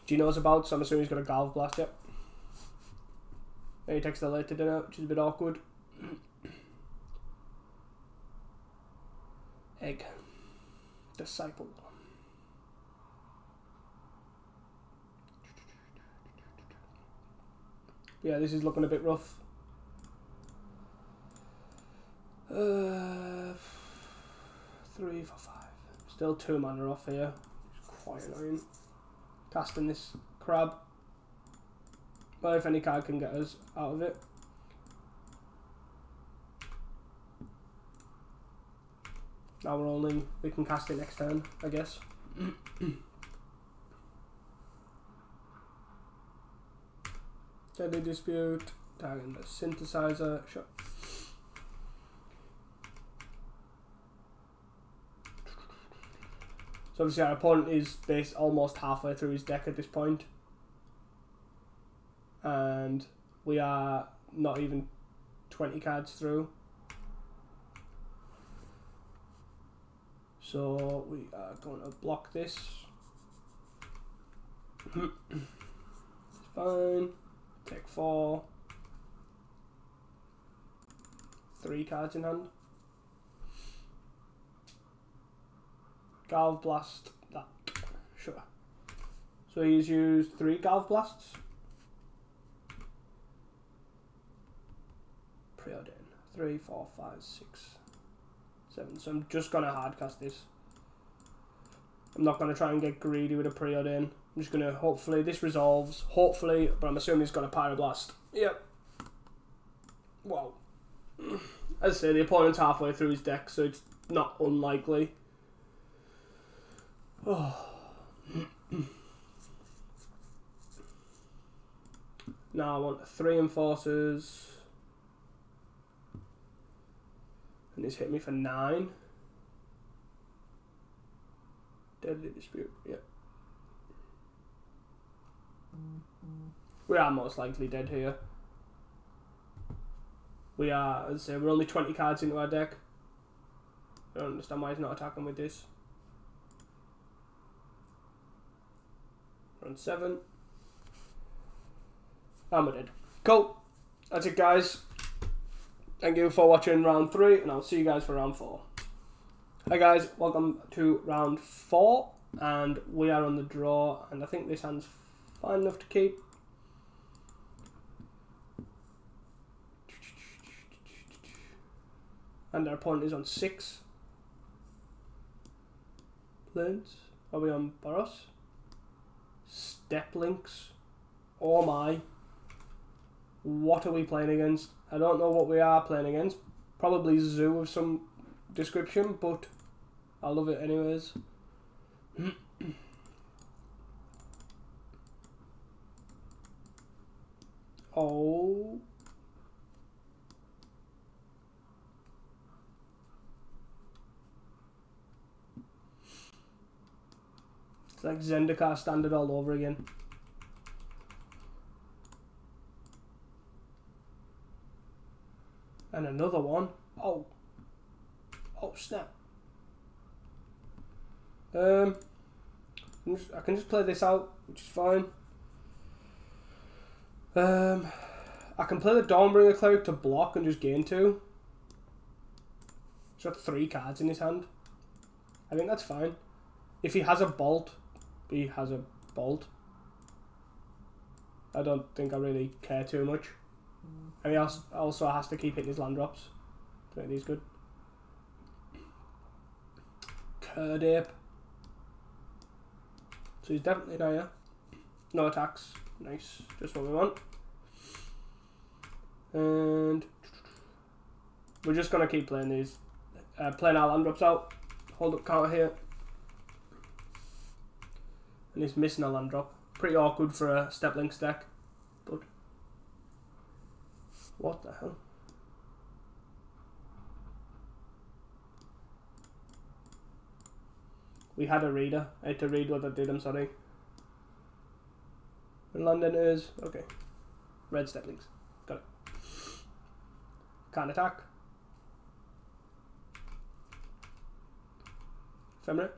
A: G knows about, so I'm assuming he's got a Galv Blast, yep. And he takes the late to dinner, which is a bit awkward. Egg. Disciple. Yeah, this is looking a bit rough. 3 for 5. Still 2 mana off here. It's quite annoying. Casting this crab. Well, if any card can get us out of it. Now we can cast it next turn, I guess. Deadly Dispute, targeting the synthesizer, sure. So obviously our opponent is almost halfway through his deck at this point. And we are not even 20 cards through. So we are going to block this. It's fine. Take 4. 3 cards in hand. Galv Blast that. Sure. So he's used 3 Galv Blasts. Preordain. 3, 4, 5, 6, 7. So I'm just gonna hardcast this. I'm not gonna try and get greedy with a Preordain. I'm just gonna hopefully this resolves. Hopefully, but I'm assuming he's got a Pyroblast. Yep. Wow. As I say, the opponent's halfway through his deck, so it's not unlikely. Oh. Now I want 3 Enforcers. And he's hit me for 9. Deadly Dispute, yep. We are most likely dead here. We are, as I say, we're only 20 cards into our deck. I don't understand why he's not attacking with this. Round 7. And we're dead. Cool. That's it, guys. Thank you for watching round 3, and I'll see you guys for round 4. Hi guys, welcome to round 4, and we are on the draw, and I think this hand's fine enough to keep. And our opponent is on 6 planes. Are we on Boros? Step Links. Oh my. What are we playing against? I don't know what we are playing against. Probably Zoo of some description, but I love it anyways. Oh. It's like Zendikar standard all over again. And another one. Oh. Oh, snap. I can just play this out, which is fine. I can play the Dawnbringer Cleric to block and just gain 2. He's got 3 cards in his hand. I think that's fine. If he has a Bolt, he has a Bolt. I don't think I really care too much. And he also has to keep hitting his land drops. I think he's good. Curdape. So he's definitely there. No attacks. Nice, just what we want. And we're just gonna keep playing these, playing our land drops out. Hold up counter here, and he's missing a land drop. Pretty awkward for a Step Links deck, but what the hell? We had a reader. I had to read what I did, I'm sorry. And London is okay. Red Step Links. Got it. Can't attack. Ephemerate.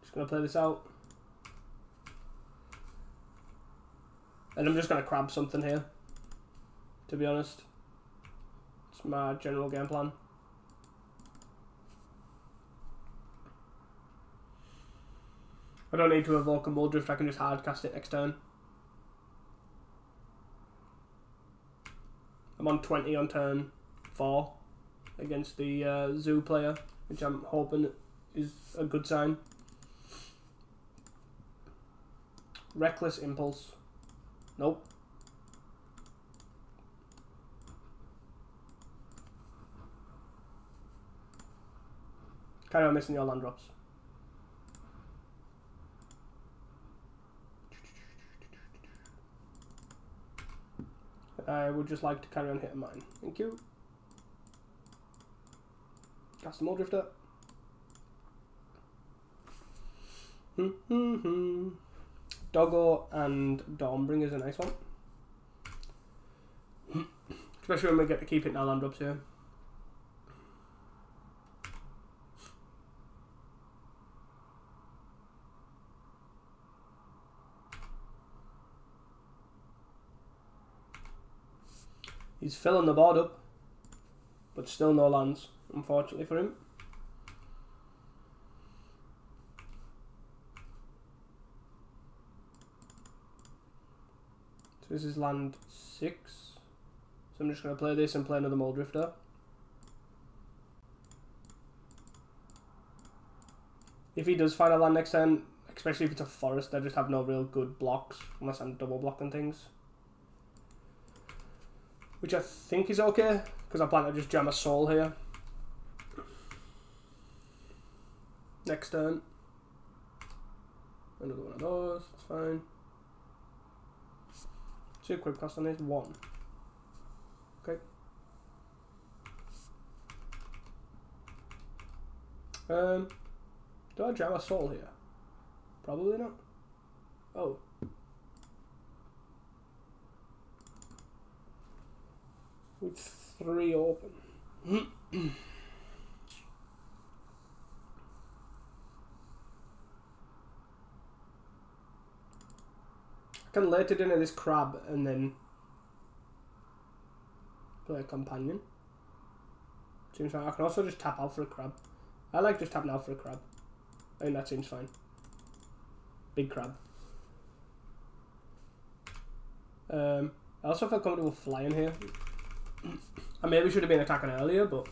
A: Just gonna play this out. And I'm just gonna crab something here, to be honest. It's my general game plan. I don't need to evoke a Muldrift, I can just hard cast it next turn. I'm on 20 on turn 4 against the Zoo player, which I'm hoping is a good sign. Reckless Impulse. Nope. Carry on missing your land drops. I would just like to carry on hitting mine. Thank you. Cast the Muldrifter. Doggo and Dawnbringer is a nice one. Especially when we get to keep hitting our land drops here. He's filling the board up, but still no lands, unfortunately for him. So this is land 6. So I'm just going to play this and play another Muldrifter. If he does find a land next turn, especially if it's a forest, I just have no real good blocks, unless I'm double blocking things. Which I think is okay, because I plan to just jam a soul here. Next turn. Another one of those, it's fine. So quick cost on this, 1. Okay. Do I jam a soul here? Probably not. Oh. With 3 open. I can let it into this crab and then play a companion. Seems fine. I can also just tap out for a crab. I like just tapping out for a crab. I think that seems fine. Big crab. I also feel comfortable flying here. I maybe should have been attacking earlier, but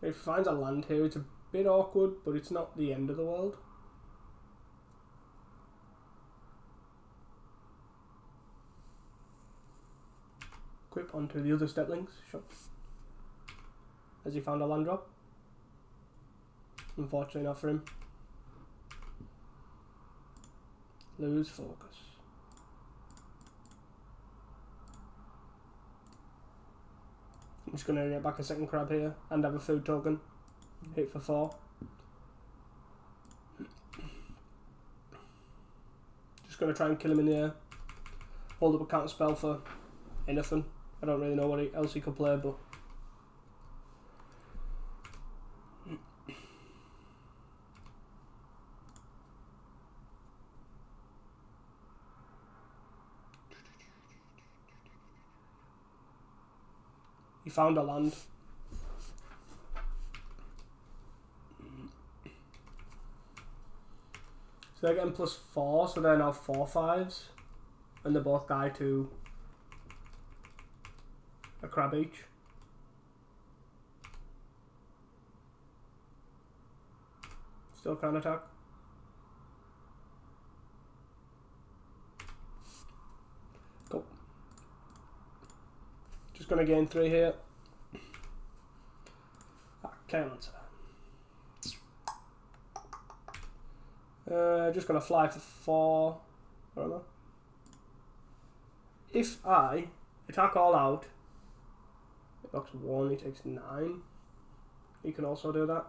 A: if he finds a land here, it's a bit awkward, but it's not the end of the world. Equip onto the other Step Links. Sure. Has he found a land drop? Unfortunately not for him. Lose focus. I'm just going to get back a second crab here and have a food token. Hit for 4. Just going to try and kill him in the air. Hold up a counter spell for anything. I don't really know what else he could play, but he found a land. So they're getting +4, so they're now 4/5s. And they both die to a crab each. Still can't attack. Cool. Just gonna gain 3 here. Can't. Just gonna fly for 4. I don't know. If I attack all out, it knocks 1, he takes 9. He can also do that.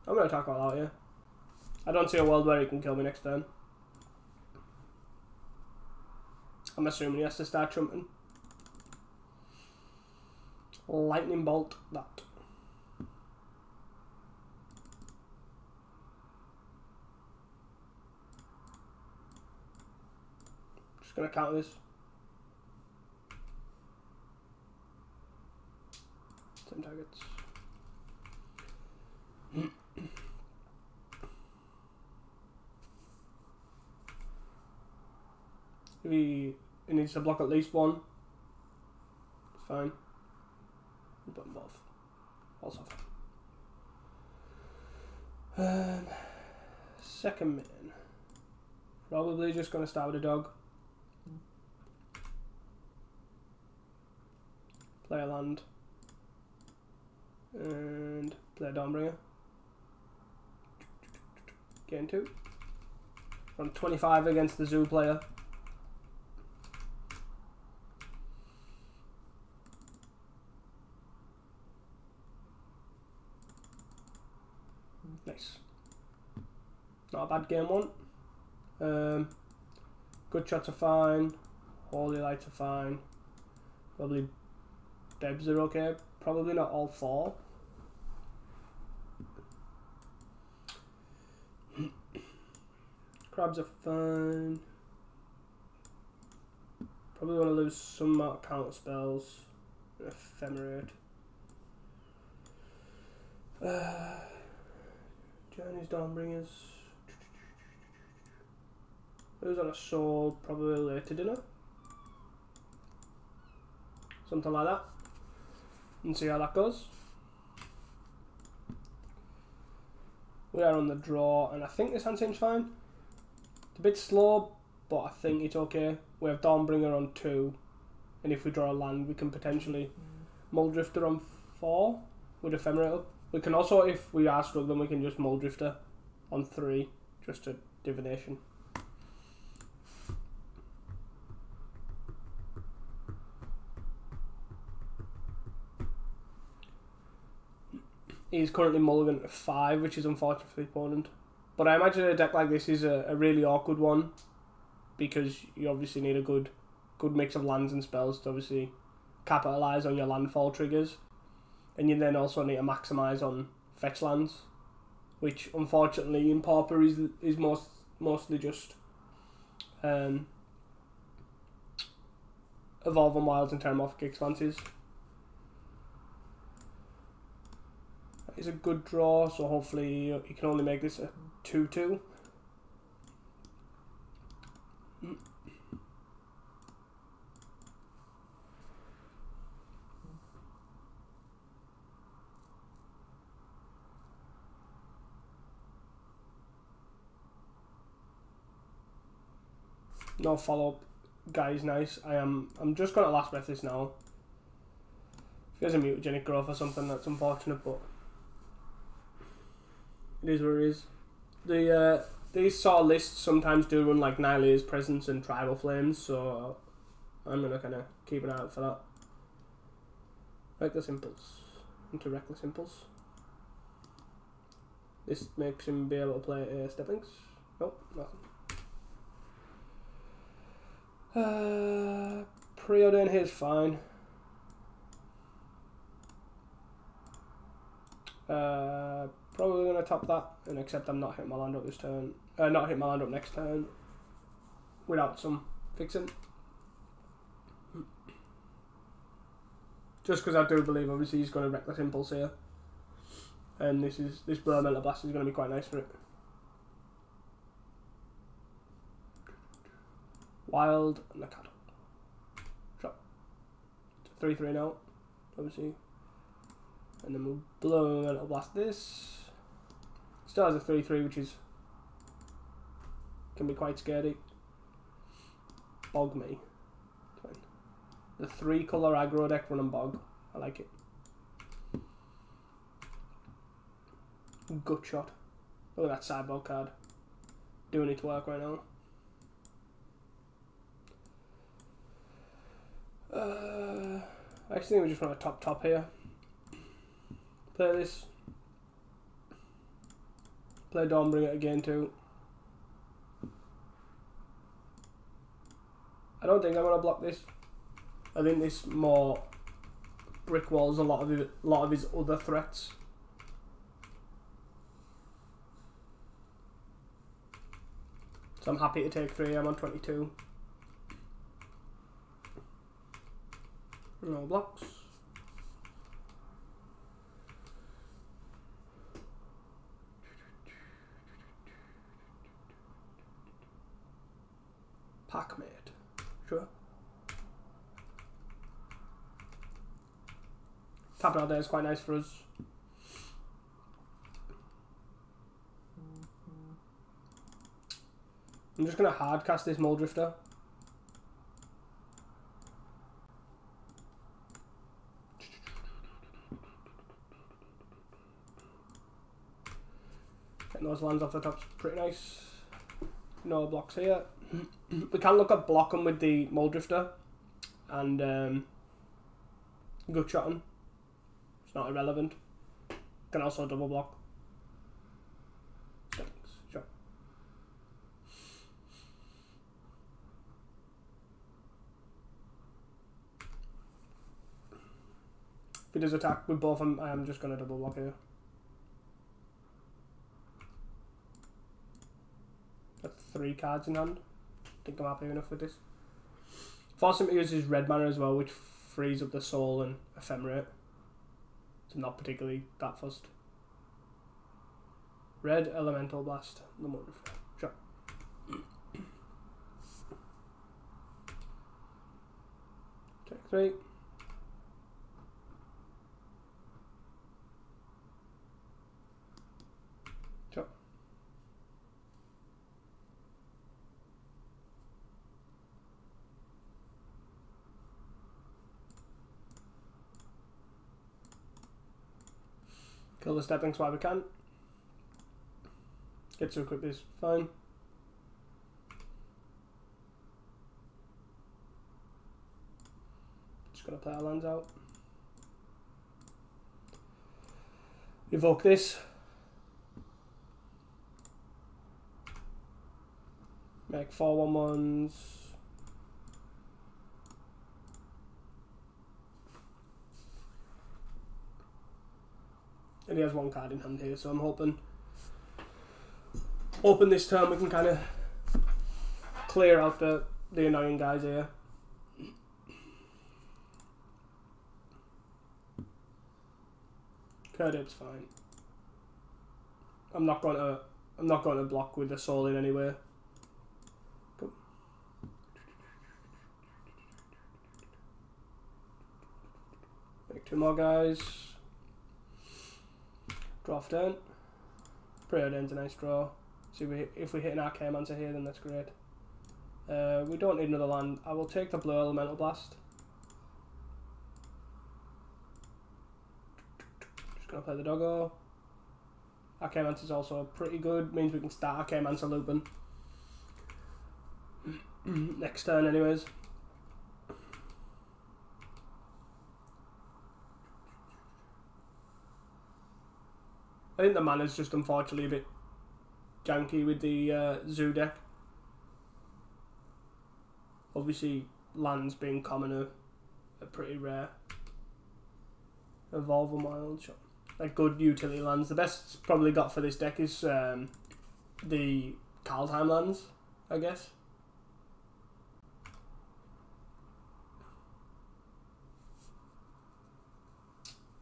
A: I'm gonna attack all out here. I don't see a world where he can kill me next turn. I'm assuming he has to start trumping. Lightning bolt that. Just gonna counter this. Same targets. If he needs to block at least 1, it's fine. We'll put them both. Also fine. Second main. Probably just gonna start with a dog. Play a land. And play a Dawnbringer. Gain 2. On 25 against the zoo player. Nice. Not a bad game 1. Good shots are fine. Holy lights are fine. Probably Debs are okay. Probably not all 4. Crabs are fine. Probably want to lose some amount of counter spells. Ephemerate. Journey's Dawnbringers. Who's on a soul? Probably later dinner. Something like that. And see how that goes. We are on the draw, and I think this hand seems fine. It's a bit slow, but I think it's okay. We have Dawnbringer on 2, and if we draw a land, we can potentially Muldrifter on 4 with Ephemerate. We can also, if we are struggling, we can just Muldrifter on 3, just a divination. He's currently mulligan to 5, which is unfortunate for the opponent. But I imagine a deck like this is a really awkward one, because you obviously need a good mix of lands and spells to obviously capitalise on your landfall triggers. And you then also need to maximise on fetch lands, which unfortunately in Pauper is mostly just Evolve on Wilds and Terramorphic Expanses. It's a good draw, so hopefully you can only make this a 2-2. No follow-up, guys. Nice. I'm just gonna last breath this now. If there's a mutagenic growth or something, that's unfortunate, but it is what it is. These sort of lists sometimes do run like Nylea's Presence and Tribal Flames, so I'm gonna kind of keep an eye out for that. Reckless Impulse into Reckless Impulse. This makes him be able to play Steppings. Nope, nothing. Preordain here is fine. Probably gonna top that, and except I'm not hitting my land up this turn. Not hitting my land up next turn without some fixing. Just because I do believe obviously he's going to Reckless Impulse here, and this Blur Mental Blast is going to be quite nice for it. Wild and the Cattle. Drop. It's a 3/3 now, obviously. And then we'll Blur Mental Blast this. Still has a 3/3, which is can be quite scary. Bog me. Fine. The 3-colour aggro deck running Bog. I like it. Gut Shot. Look at that sideboard card. Doing its work right now. I actually think we just want to top here. Play this. Play Dawn, bring it again too. I don't think I'm gonna block this. I think this more brick walls a lot of his other threats. So I'm happy to take 3. I'm on 22. No blocks. Packmate. Sure. Tapping out there is quite nice for us. I'm just going to hard cast this Mole Drifter. Getting those lands off the top's pretty nice. No blocks here. We can look at blocking with the Mole Drifter and Gut Shotting. It's not irrelevant. Can also double block. Sure. If he does attack with both of them, I am just going to double block here. That's 3 cards in hand. I think I'm happy enough with this. Force him to use his red mana as well, which frees up the soul and ephemerate. So not particularly that fussed. Red Elemental Blast. The Mole Drifter. Sure. Take 3. Sure. Kill the steppings while we can. Get to equip this, fine. Just gonna play our lands out. Evoke this. Make 4 1/1s. And he has 1 card in hand here, so I'm hoping this turn we can kind of clear out the annoying guys here. Curdip's fine. I'm not going to block with the soul in anyway. Cool. Make 2 more guys. Draw off turn. Preordain's a nice draw. See if we hit an Archaeomancer here, then that's great. We don't need another land. I will take the Blue Elemental Blast. Just gonna play the Doggo. Archaeomancer's also pretty good. Means we can start Archaeomancer looping. Next turn anyways. I think the mana's just unfortunately a bit janky with the zoo deck. Obviously, lands being common are pretty rare. Evolve a Wild Shot. Like good utility lands. The best probably got for this deck is the Kaldheim lands, I guess.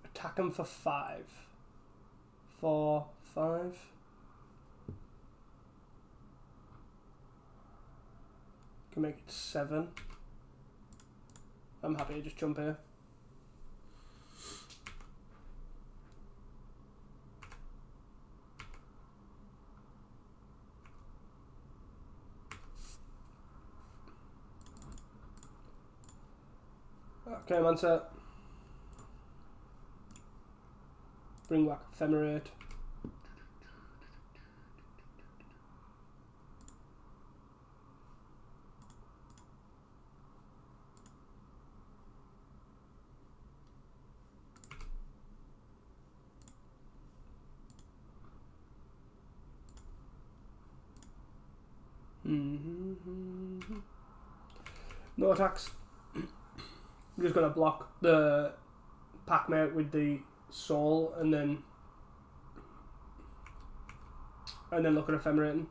A: Attack them for 5. 4, 5. Can make it 7. I'm happy to just jump here. Okay, man, set. Bring back Ephemerate. No attacks. I'm just gonna block the Packmate with the Soul and then look at Ephemerating.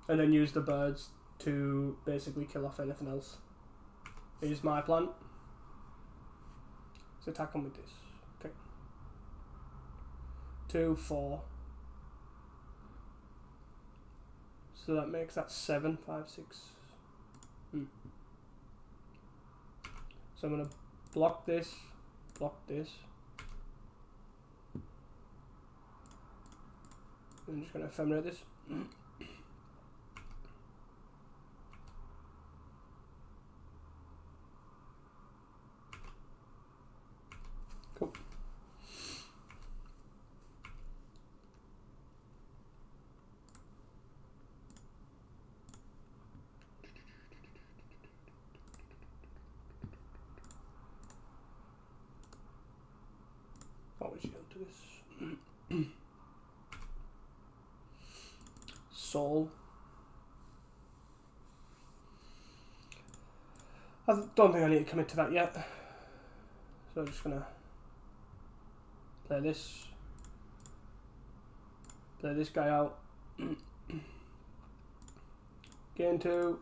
A: And then use the birds to basically kill off anything else. Here's my plan. Let's attack him with this. Okay. 2, 4. So that makes that 7, 5, 6. So I'm gonna block this. And I'm just gonna ephemerate this. Cool. Always yield to this. Soul. I don't think I need to commit to that yet. So I'm just gonna play this guy out. Gain 2.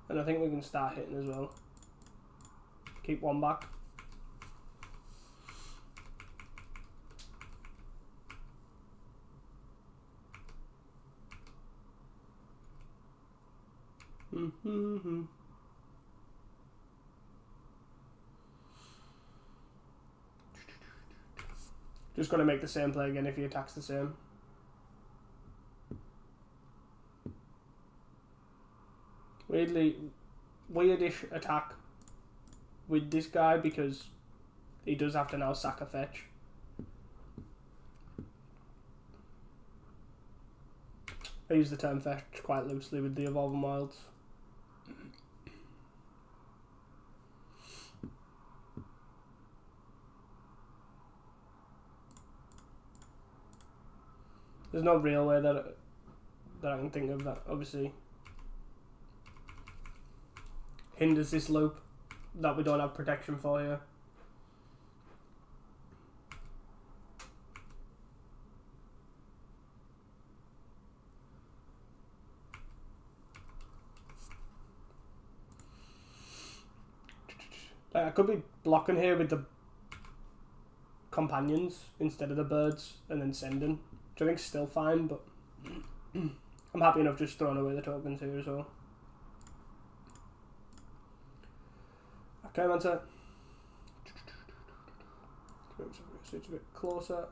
A: And I think we can start hitting as well. Keep 1 back. Just gonna make the same play again if he attacks the same. Weirdish attack with this guy because he does have to now sack a fetch. I use the term fetch quite loosely with the Evolving Wilds. There's no real way that I can think of that obviously hinders this loop that we don't have protection for here. I could be blocking here with the companions instead of the birds and then sending, which I think is still fine, but I'm happy enough just throwing away the tokens here as well. Okay, man, so it's a bit closer.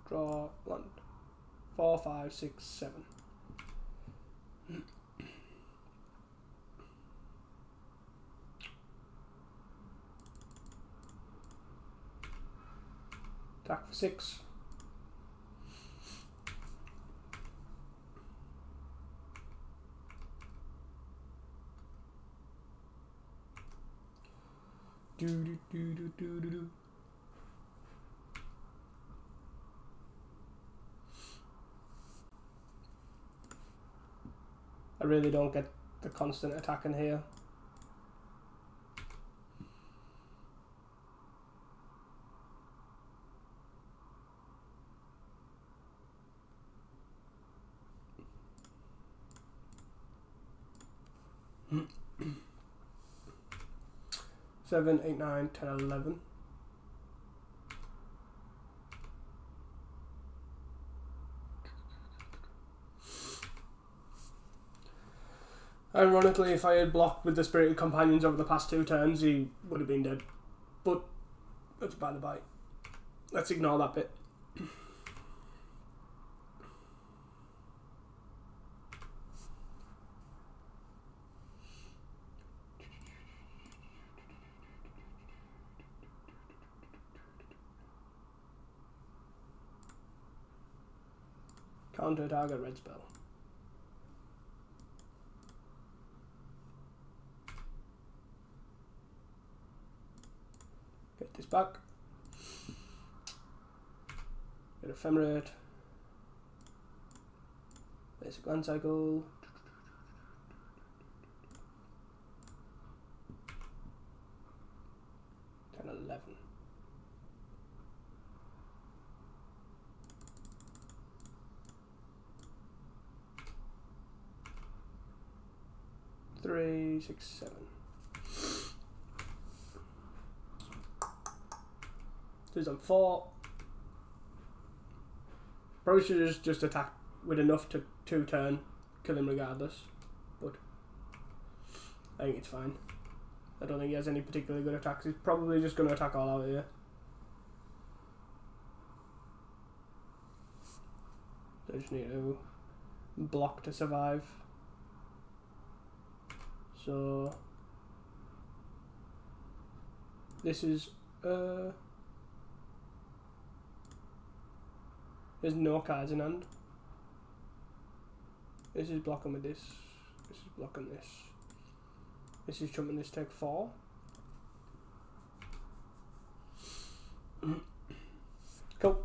A: Draw land. 4, 5, 6, 7. Attack for 6. Do. I really don't get the constant attack in here. Seven, 8, 9, 10, 11. Ironically, if I had blocked with the Spirited Companions over the past 2 turns, he would have been dead. But that's by the by. Let's ignore that bit. Counter target red spell. Get this back. Get Ephemerate. Basic land cycle. And 11. Three, 6, 7. He's on 4. Probably should just attack with enough to 2-turn, kill him regardless. But I think it's fine. I don't think he has any particularly good attacks. He's probably just going to attack all out here. I just need to block to survive. So this is there's no cards in hand. This is blocking with this. This is blocking this. This is jumping this, take 4. Cool.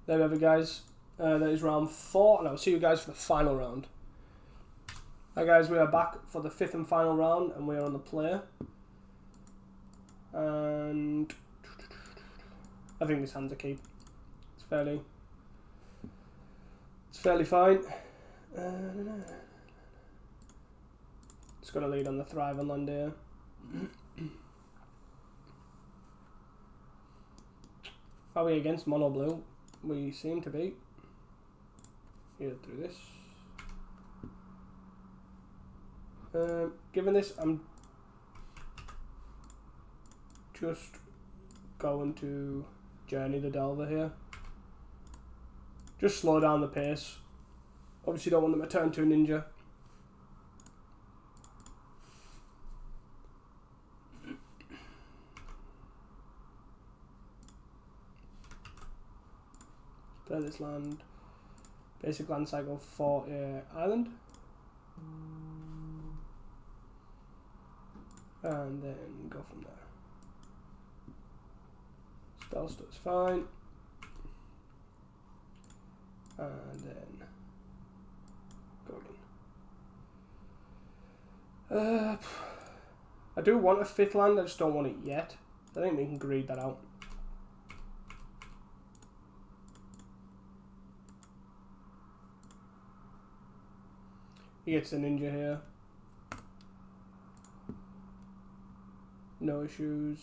A: There we have it, guys. That is round 4, and I'll see you guys for the final round. Hi guys, we are back for the 5th and final round, and we are on the player. And I think this hand's a keep. It's fairly fine. It's got to lead on the Thrive and land here. Are we against mono blue? We seem to be. Here through this. Given this, I'm just going to Journey the Delver here. Just slow down the pace. Obviously don't want them to turn to a ninja. Play this land. Basic land cycle for island. And then go from there. Spell starts fine. And then go again. I do want a 5th land, I just don't want it yet. I think we can greed that out. He gets a ninja here. No issues.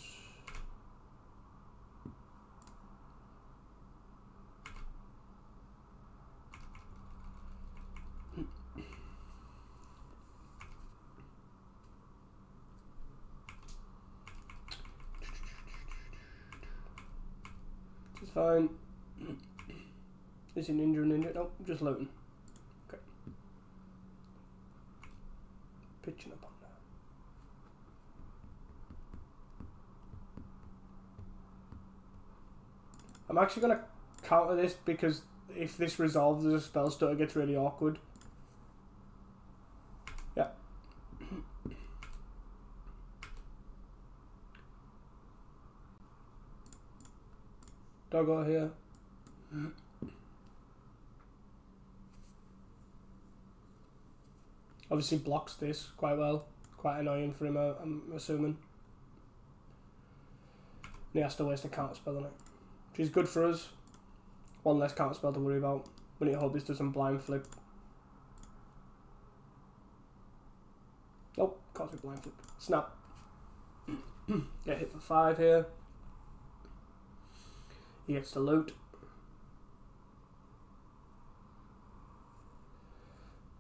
A: It's fine. Is he ninja? Nope, just looting. Okay. Pitching up on that. I'm actually going to counter this because if this resolves as a spell stutter, it gets really awkward. Yeah. Doggo here. Obviously blocks this quite well. Quite annoying for him, I'm assuming. And he has to waste a counter spell on it. Which is good for us. One less counter spell to worry about. We need to hope this doesn't blind flip. Oh, of course we blind flip. Snap. Get hit for 5 here. He gets to loot.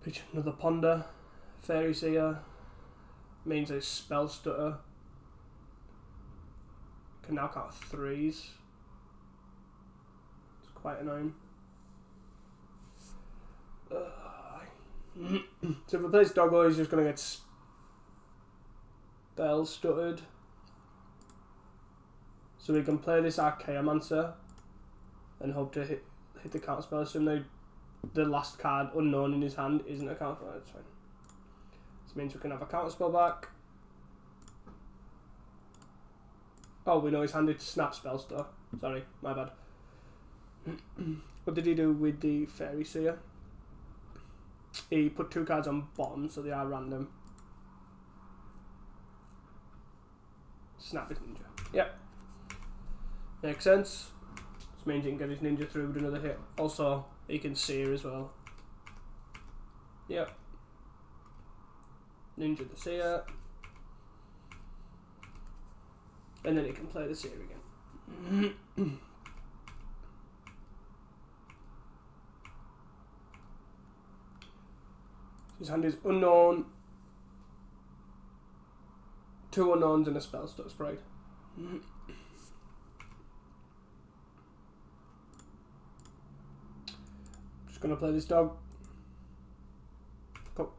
A: Pitch another Ponder. Fairy Seer. Means a spell stutter. Can now count 3s. It's quite annoying. So if we place Doggo, he's just going to get spell stuttered. So we can play this Archaeomancer and hope to hit the counter spell. Assume they the last card unknown in his hand isn't a counter. That's fine. This means we can have a counter spell back. Oh, we know he's handed Snap Spell Store. Sorry, my bad. What did he do with the Fairy Seer? He put 2 cards on bottom, so they are random. Snap his ninja. Yep. Makes sense. This means he can get his ninja through with another hit. Also, he can seer as well. Yep. Ninja the seer. And then he can play the seer again. His hand is unknown. 2 unknowns and a spell stuff sprite. Just gonna play this dog. Go.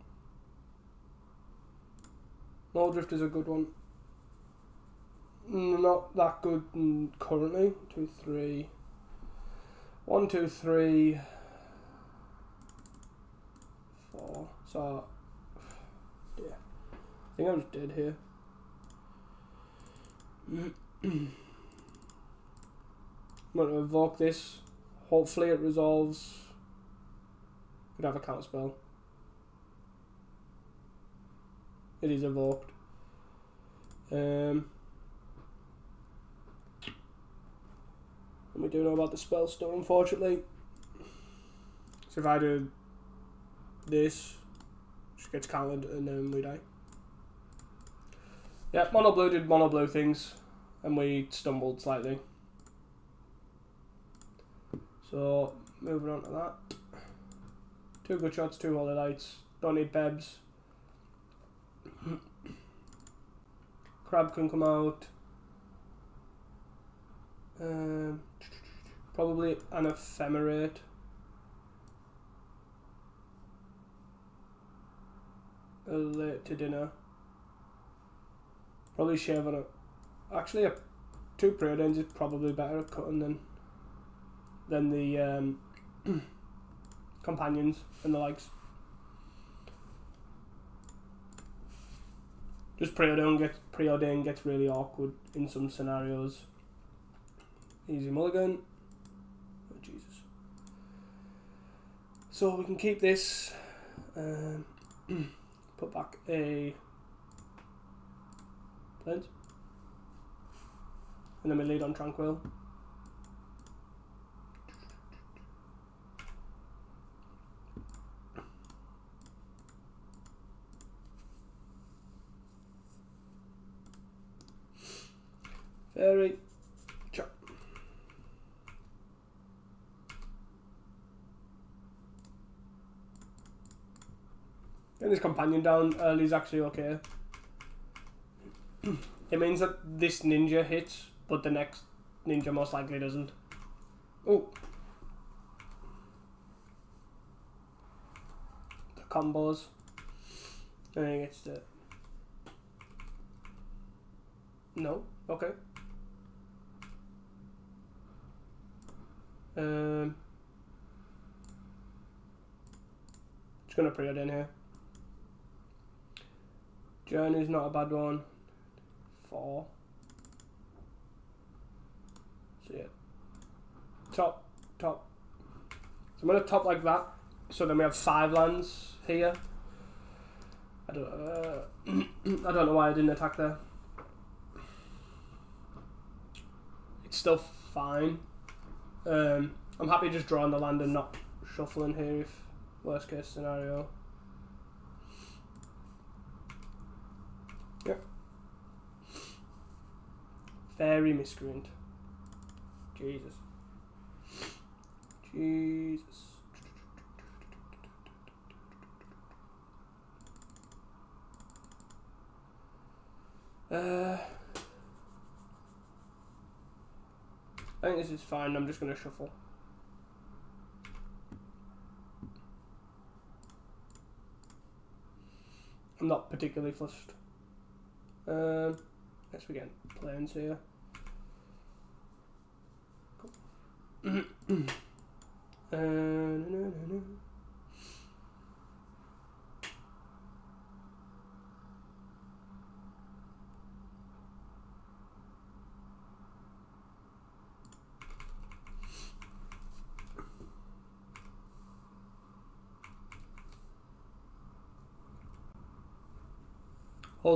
A: Moldrift is a good one. Not that good currently. 2, 3. 1, 2, 3. 4. So, yeah. I think I'm just dead here. I'm going to evoke this. Hopefully it resolves. Could have a counter spell. It is evoked. And we do know about the spell store, unfortunately. So if I do this, she gets countered and then we die. Yeah, mono blue did mono blue things and we stumbled slightly. So moving on to that. 2 good shots, 2 holy lights. Don't need bebs. Crab can come out. Probably an ephemerate. Late to dinner. Probably shave on it. Actually, 2 preordains is probably better at cutting than the companions and the likes. Just preordain gets really awkward in some scenarios. Easy mulligan. Oh, Jesus. So we can keep this. Put back a plains. And then we lead on Tranquil. Fairy. Chop. Getting this companion down early is actually okay. It means that this ninja hits, but the next ninja most likely doesn't. Oh. The combos. I think it's the... No? Okay. Just gonna preordain here. Journey's not a bad one. 4. So yeah. Top. So I'm gonna top like that. So then we have 5 lands here. I don't know why I didn't attack there. It's still fine. I'm happy just drawing the land and not shuffling here if worst case scenario. Yep. Fairy Miscreant. Jesus. I think this is fine. I'm just going to shuffle. I'm not particularly fussed. Guess we get plains here. Cool. All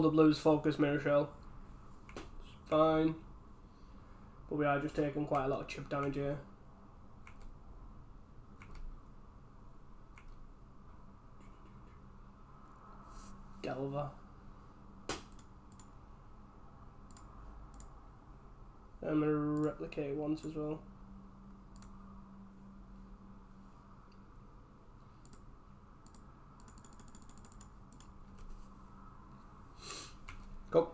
A: the blues focus mirror shell. It's fine. But we are just taking quite a lot of chip damage here. Delver. I'm going to replicate it once as well. Go.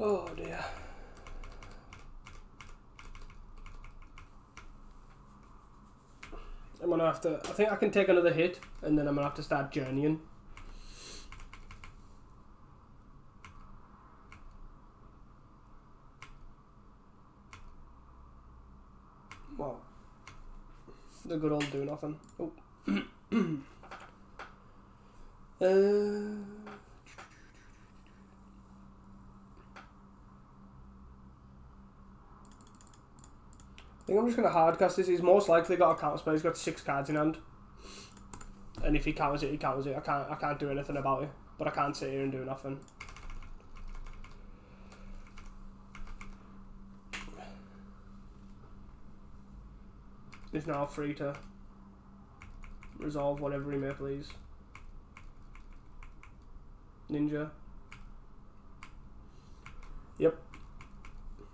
A: Oh dear. I'm gonna have to, I think I can take another hit and then I'm gonna have to start journeying. Well, the good old do nothing. Oh. I think I'm just going to hardcast this. He's most likely got a counter spell. He's got 6 cards in hand. And if he counters it, he counters it. I can't do anything about it. But I can't sit here and do nothing. He's now free to resolve whatever he may please. Ninja. Yep.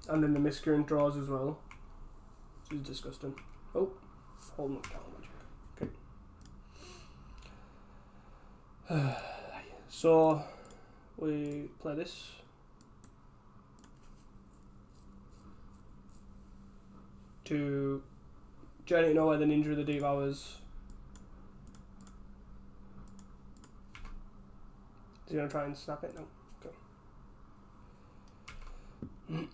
A: And then the miscreant draws as well. Which is disgusting. Oh, hold on, counter magic. Okay. So we play this. To Journey to Nowhere, the Ninja of the Devours. Is he gonna try and snap it? No. Okay.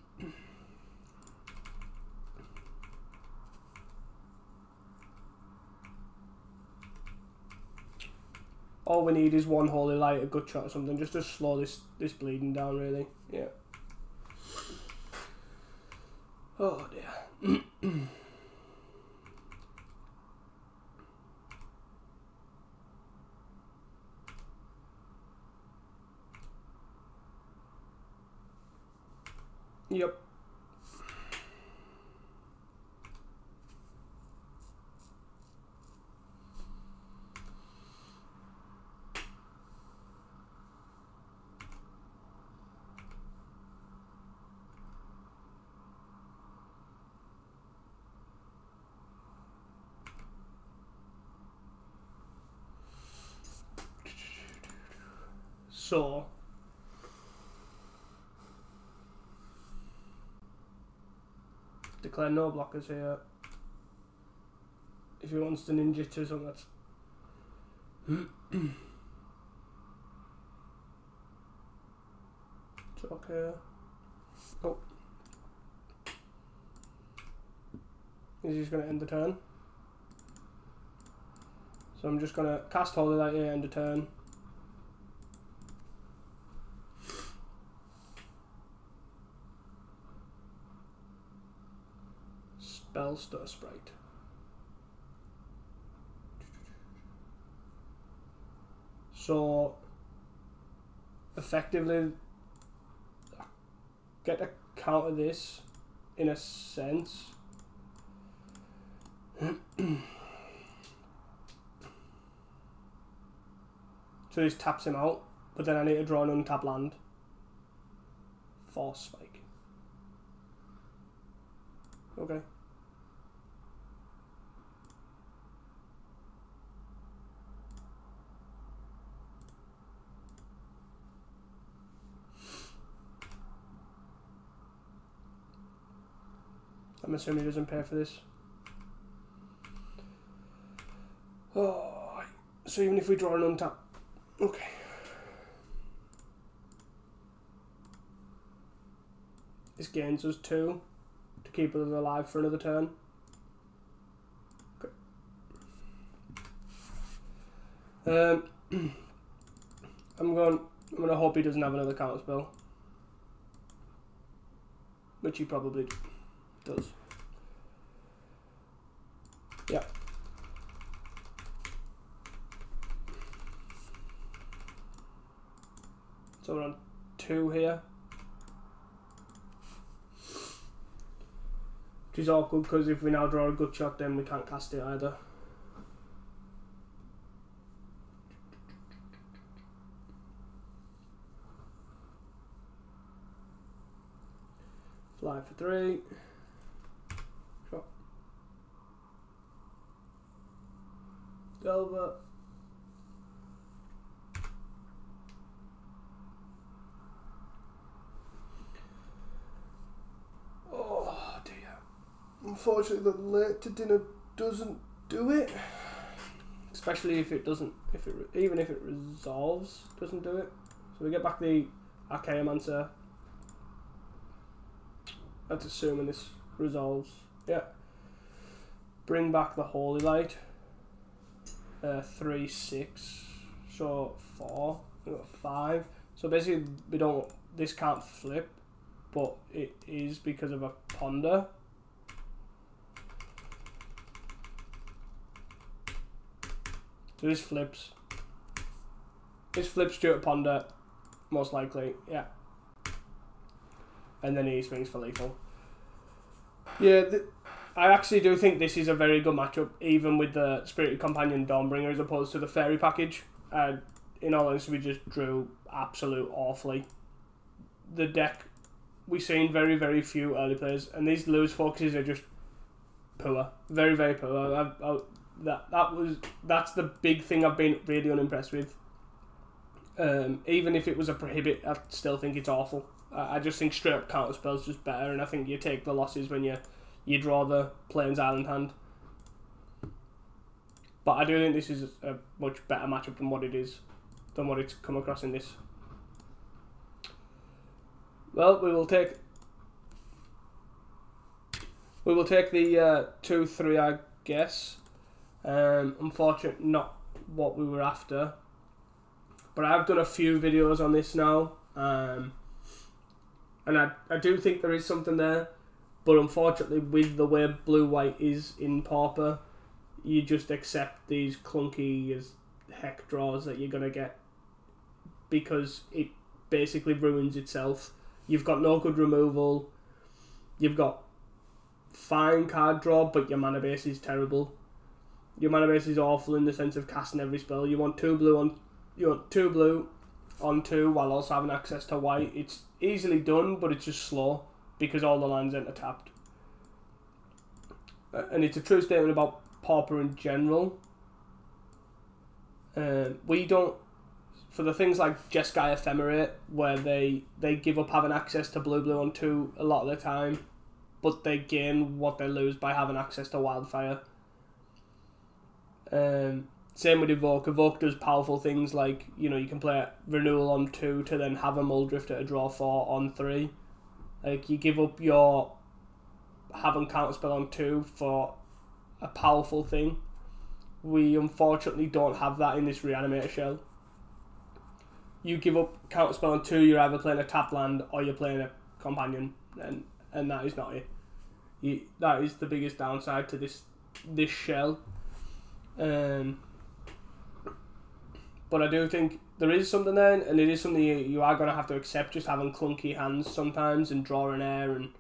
A: All we need is one holy light, a gut shot or something, just to slow this bleeding down, really. Yeah. Oh dear. Yep. So declare no blockers here. If he wants to ninja something, that's it's okay. Oh, he's just going to end the turn. So I'm just going to cast Holy Light here, end the turn. Spell Stir Sprite. So effectively get to counter this in a sense. So this taps him out, but then I need to draw an untapped land. Force Spike. Okay. I'm assuming he doesn't pay for this. Oh, so even if we draw an untap, okay. This gains us 2 to keep us alive for another turn. Okay. I'm gonna hope he doesn't have another counter spell, which he probably does. Yeah. So we're on 2 here, which is awkward because if we now draw a good shot, then we can't cast it either. Fly for 3. Shot. Delver. Oh dear. Unfortunately, the late to dinner doesn't do it. Especially if it doesn't, even if it resolves, doesn't do it. So we get back the Archaeomancer. That's assuming this resolves. Yeah. Bring back the Holy Light. 3, 6. So 4. We got 5. So basically, we don't. This can't flip, but it is because of a ponder. So this flips. This flips due to ponder, most likely. Yeah. And then he swings for lethal. Yeah, I actually do think this is a very good matchup, even with the Spirited Companion Dawnbringer as opposed to the Fairy package. In all honesty, we just drew absolute awfully. The deck, we've seen very, very few early players, and these loose focuses are just poor. Very, very poor. That's the big thing I've been really unimpressed with. Even if it was a prohibit, I still think it's awful. I just think straight up counter spells just better, and I think you take the losses when you draw the Plains Island hand. But I do think this is a much better matchup than what it's come across in this. Well, we will take the 2-3, I guess. Unfortunately, not what we were after. But I've done a few videos on this now. And I do think there is something there, but unfortunately with the way blue-white is in Pauper, you just accept these clunky as heck draws that you're going to get because it basically ruins itself. You've got no good removal, you've got fine card draw, but your mana base is terrible. Your mana base is awful in the sense of casting every spell. You want 2 blue on 2 while also having access to white. It's easily done, but it's just slow because all the lands enter tapped. And it's a true statement about Pauper in general. We don't, for the things like Jeskai Ephemerate, where they give up having access to blue on 2 a lot of the time, but they gain what they lose by having access to Wildfire. Same with Evoke. Evoke does powerful things like, you know, you can play Renewal on 2 to then have a Muldrifter to draw 4 on 3. Like, you give up your having Counterspell on 2 for a powerful thing. We unfortunately don't have that in this Reanimator shell. You give up Counterspell on 2, you're either playing a tap land or you're playing a companion, and that is not it. That is the biggest downside to this shell. But I do think there is something there, and it is something you are going to have to accept, just having clunky hands sometimes and drawing air, and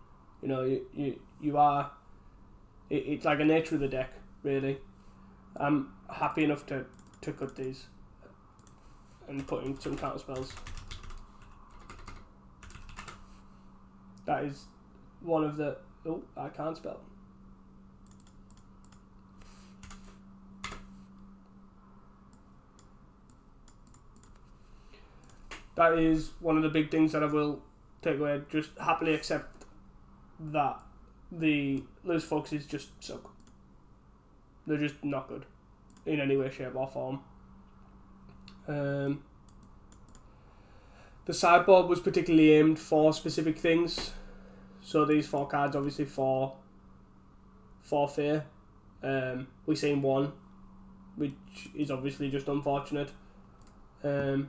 A: you know you are. It's like a nature of the deck, really. I'm happy enough to cut these and put in some counter spells. That is one of the... Oh, I can't spell. That is one of the big things that I will take away. Just happily accept that the loose focuses just suck. They're just not good in any way, shape or form. The sideboard was particularly aimed for specific things. So these 4 cards, obviously 4 fear. We seen 1, which is obviously just unfortunate. They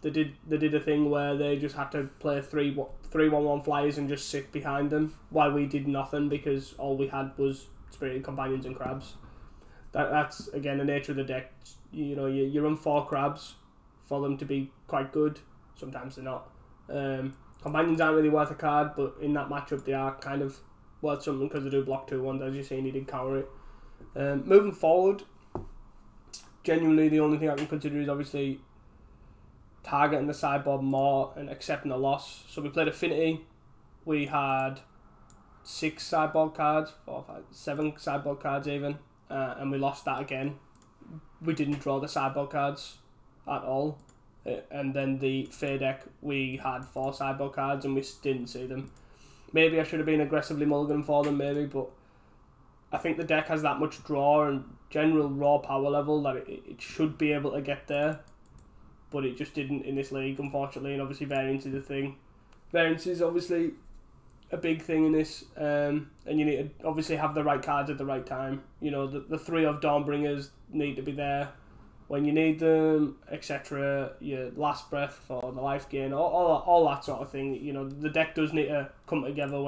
A: did a thing where they just had to play 3/1/1 flyers and just sit behind them, while we did nothing because all we had was Spirited Companions and Crabs. That's again the nature of the deck. You know, you run 4 Crabs for them to be quite good. Sometimes they're not. Companions aren't really worth a card, but in that matchup they are kind of worth something because they do block 2/1s. As you seen, he did counter it. Moving forward, genuinely the only thing I can consider is obviously targeting the sideboard more and accepting a loss. So we played Affinity. We had 6 sideboard cards, 4, 5, 7 sideboard cards even, and we lost that again. We didn't draw the sideboard cards at all. And then the Fae deck, we had 4 sideboard cards and we didn't see them. Maybe I should have been aggressively mulliganing for them, maybe, but I think the deck has that much draw and general raw power level that it should be able to get there, but it just didn't in this league, unfortunately. And obviously variance is a thing. Variance is obviously a big thing in this, and you need to obviously have the right cards at the right time. You know, the 3 of Dawnbringers need to be there when you need them, etc. Your last breath for the life gain, all that sort of thing. You know, the deck does need to come together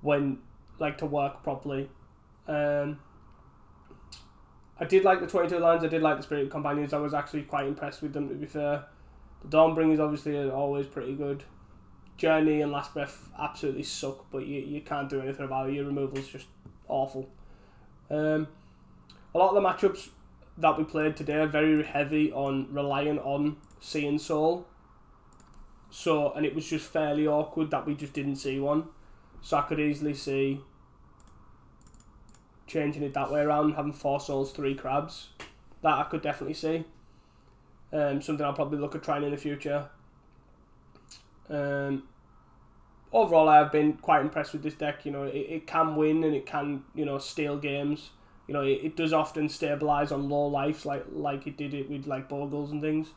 A: when like to work properly. I did like the 22 lines. I did like the Spirited Companions. I was actually quite impressed with them, to be fair. The Dawnbringers obviously are always pretty good. Journey and Last Breath absolutely suck, but you can't do anything about it. Your removal's just awful. A lot of the matchups that we played today are very heavy on relying on Sea and Soul. So, and it was just fairly awkward that we just didn't see one. So I could easily see changing it that way around, having 4 Souls, 3 Crabs. That I could definitely see. Something I'll probably look at trying in the future. Overall, I have been quite impressed with this deck. You know, it can win and it can, you know, steal games. You know, it does often stabilise on low lives, like it did it with like Bogles and things.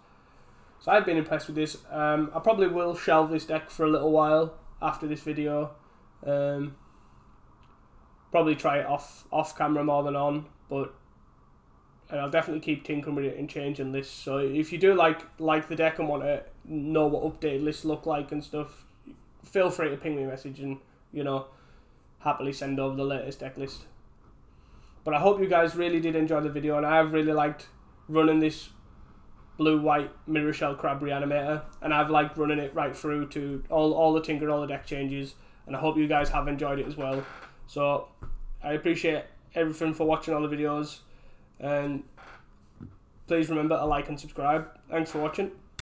A: So I've been impressed with this. I probably will shelve this deck for a little while after this video. Probably try it off camera more than on, but I'll definitely keep tinkering with it and changing lists. So if you do like the deck and want to know what updated lists look like and stuff, feel free to ping me a message and, you know, happily send over the latest deck list. But I hope you guys really did enjoy the video, and I have really liked running this blue-white Mirror Shell Crab Reanimator, and I've liked running it right through to all the tinker, all the deck changes, and I hope you guys have enjoyed it as well. So I appreciate everything for watching all the videos, and please remember to like and subscribe. Thanks for watching.